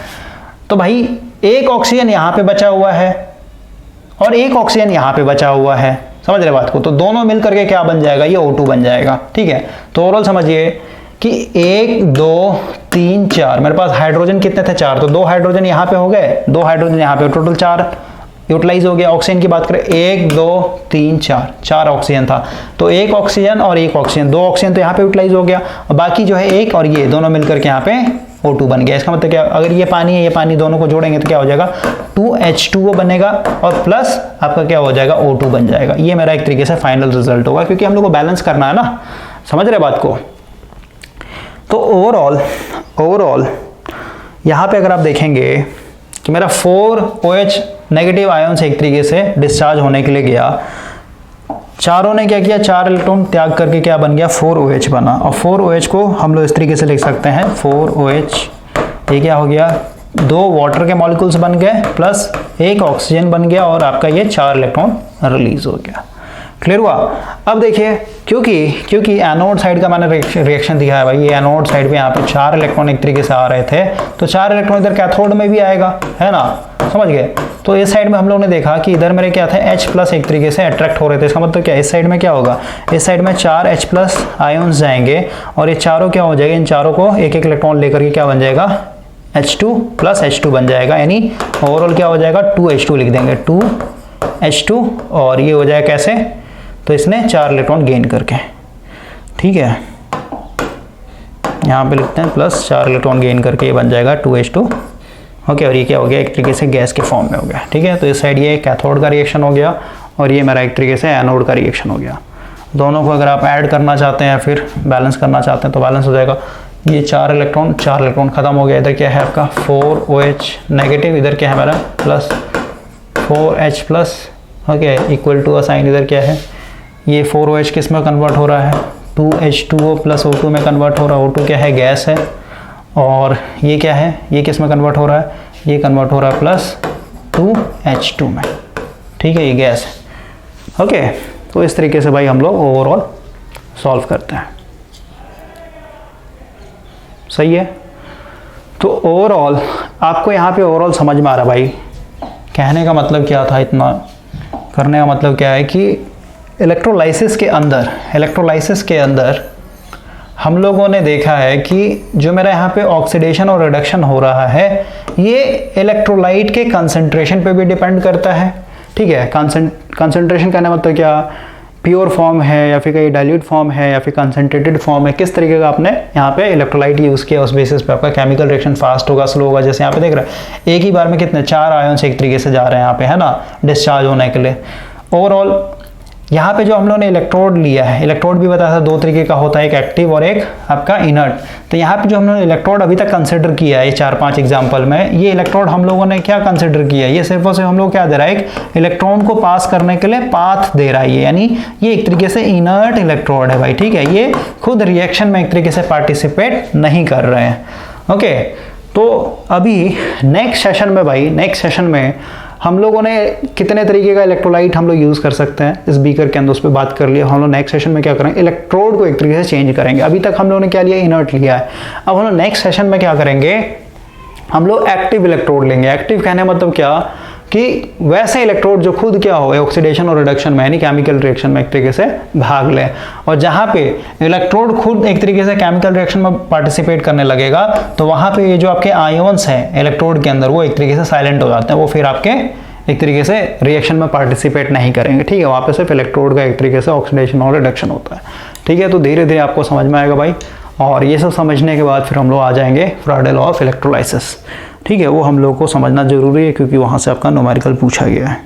तो भाई एक ऑक्सीजन यहाँ पे बचा हुआ है और एक ऑक्सीजन यहाँ पे बचा हुआ है, समझ रहे बात को। तो दोनों मिल करके क्या बन जाएगा, ये O2 बन जाएगा, ठीक है। तो ओवरऑल समझिए कि 1 2 3 4, मेरे पास हाइड्रोजन कितने थे, 4, तो 2 हाइड्रोजन यहाँ पे हो गए, 2 हाइड्रोजन यहाँ पे, टोटल 4 यूटिलाइज हो गया। ऑक्सीजन की बात करें, 1 2 3 4, 4 ऑक्सीजन था, तो एक ऑक्सीजन और एक ऑक्सीजन, 2 ऑक्सीजन तो यहाँ पे यूटिलाइज हो गया, और बाकी जो है एक और ये दोनों मिलकर के यहाँ पे O2 बन गया। इसका मतलब क्या, अगर ये पानी है, ये पानी दोनों को जोड़ेंगे तो क्या हो जाएगा, 2H2O बनेगा, और प्लस आपका क्या हो जाएगा, O2 बन जाएगा। ये मेरा एक तरीके से फाइनल रिजल्ट होगा, क्योंकि हम लोग को बैलेंस करना है ना, समझ रहे बात को। तो ओवरऑल यहाँ पे अगर आप देखेंगे कि मेरा 4OH नेगेटिव आयन से एक तरीके से डिस्चार्ज होने के लिए गया, चारों ने क्या किया, 4 इलेक्ट्रॉन त्याग करके क्या बन गया, 4OH बना। और 4OH को हम लोग इस तरीके से लिख सकते हैं 4OH, ये क्या हो गया, 2 वाटर के मॉलिक्यूल्स बन गए प्लस 1 ऑक्सीजन बन गया और आपका ये 4 इलेक्ट्रॉन रिलीज हो गया। क्लियर हुआ। अब देखिए क्योंकि एनोड साइड का मैंने रिएक्शन दिया है भाई, ये एनोड साइड पे यहाँ पे 4 इलेक्ट्रॉन एक तरीके से आ रहे थे, तो 4 इलेक्ट्रॉन इधर कैथोड में भी आएगा, है ना, समझ गए। तो इस साइड में हम लोगों ने देखा कि इधर मेरे क्या थे H+ एक तरीके से अट्रैक्ट हो रहे थे, इसका मतलब क्या, इस साइड में क्या होगा, इस साइड में 4 H+ आयन्स जाएंगे और ये चारों क्या हो जाएगा, इन चारों को एक एक इलेक्ट्रॉन लेकर के क्या बन जाएगा, H2+ बन जाएगा, यानी ओवरऑल क्या हो जाएगा, 2H2 लिख देंगे, 2H2। और ये हो जाएगा कैसे, तो इसने 4 इलेक्ट्रॉन गेन करके, ठीक है, यहाँ पे लिखते हैं प्लस 4 इलेक्ट्रॉन गेन करके ये बन जाएगा 2H2। ओके, और ये क्या हो गया, एक तरीके से गैस के फॉर्म में हो गया, ठीक है। तो इस साइड ये कैथोड का रिएक्शन हो गया और ये मेरा एक तरीके से एनोड का रिएक्शन हो गया। दोनों को अगर आप ऐड करना चाहते हैं या फिर बैलेंस करना चाहते हैं तो बैलेंस हो जाएगा। ये 4 इलेक्ट्रॉन खत्म हो गया। इधर क्या है आपका 4OH नेगेटिव, इधर क्या है मेरा plus 4H+, okay, equal to sign इधर क्या है, ये 4OH किस में कन्वर्ट हो रहा है, 2H2O + O2 में कन्वर्ट हो रहा है। O2 क्या है, गैस है। और ये क्या है, ये किस में कन्वर्ट हो रहा है, ये कन्वर्ट हो रहा है प्लस 2H2 में, ठीक है, ये गैस है। ओके, तो इस तरीके से भाई हम लोग ओवरऑल सॉल्व करते हैं, सही है। तो ओवरऑल आपको यहाँ पे ओवरऑल समझ में आ रहा भाई, कहने का मतलब क्या था, इतना करने का मतलब क्या है कि इलेक्ट्रोलाइसिस के अंदर हम लोगों ने देखा है कि जो मेरा यहाँ पे ऑक्सीडेशन और रिडक्शन हो रहा है ये इलेक्ट्रोलाइट के कंसंट्रेशन पे भी डिपेंड करता है, ठीक है। कंसंट्रेशन का मतलब क्या, प्योर फॉर्म है या फिर कहीं डाइल्यूट फॉर्म है या फिर कंसंट्रेटेड फॉर्म है, किस तरीके का आपने यहाँ पे इलेक्ट्रोलाइट यूज़ किया, उस बेसिस पे आपका केमिकल रिएक्शन फास्ट होगा, स्लो होगा। जैसे यहाँ पे देख रहे हैं एक ही बार में कितने 4 आयन्स एक तरीके से जा रहे हैं यहाँ पे, है ना, डिस्चार्ज होने के लिए। ओवरऑल यहाँ पे जो हम लोगों ने इलेक्ट्रोड लिया है, इलेक्ट्रोड भी बताया था 2 तरीके का होता है, एक एक्टिव और एक आपका इनर्ट। तो यहाँ पे जो हम लोगों ने इलेक्ट्रोड अभी तक कंसिडर किया है, ये 4-5 एग्जांपल में, ये इलेक्ट्रोड हम लोगों ने क्या कंसिडर किया है, ये सिर्फ और सिर्फ हम लोग क्या दे रहा है, एक इलेक्ट्रॉन को पास करने के लिए पाथ दे रहा है, यानी ये एक तरीके से इनर्ट इलेक्ट्रोड है भाई, ठीक है। ये खुद रिएक्शन में एक तरीके से पार्टिसिपेट नहीं कर रहे हैं। ओके, तो अभी नेक्स्ट सेशन में हम लोगों ने कितने तरीके का इलेक्ट्रोलाइट हम लोग यूज़ कर सकते हैं इस बीकर के अंदर, उस पर बात कर लिया। हम लोग नेक्स्ट सेशन में क्या करेंगे, इलेक्ट्रोड को एक तरीके से चेंज करेंगे। अभी तक हम लोगों ने क्या लिया, इनर्ट लिया है। अब हम लोग नेक्स्ट सेशन में क्या करेंगे, हम लोग एक्टिव इलेक्ट्रोड लेंगे। एक्टिव कहने मतलब क्या कि वैसे इलेक्ट्रोड जो खुद क्या हो, ऑक्सीडेशन और रिडक्शन में यानी केमिकल रिएक्शन में एक तरीके से भाग ले, और जहाँ पे इलेक्ट्रोड खुद एक तरीके से केमिकल रिएक्शन में पार्टिसिपेट करने लगेगा तो वहाँ पे ये जो आपके आयोन्स हैं इलेक्ट्रोड के अंदर वो एक तरीके से साइलेंट हो जाते हैं, वो फिर आपके एक तरीके से रिएक्शन में पार्टिसिपेट नहीं करेंगे, ठीक है। वहाँ पे सिर्फ इलेक्ट्रोड का एक तरीके से ऑक्सीडेशन और रिडक्शन होता है, ठीक है। तो धीरे धीरे आपको समझ में आएगा भाई, और ये सब समझने के बाद फिर हम लोग आ जाएंगे फैराडे लॉ ऑफ इलेक्ट्रोलाइसिस, ठीक है। वो हम लोग को समझना जरूरी है क्योंकि वहाँ से आपका न्यूमेरिकल पूछा गया है।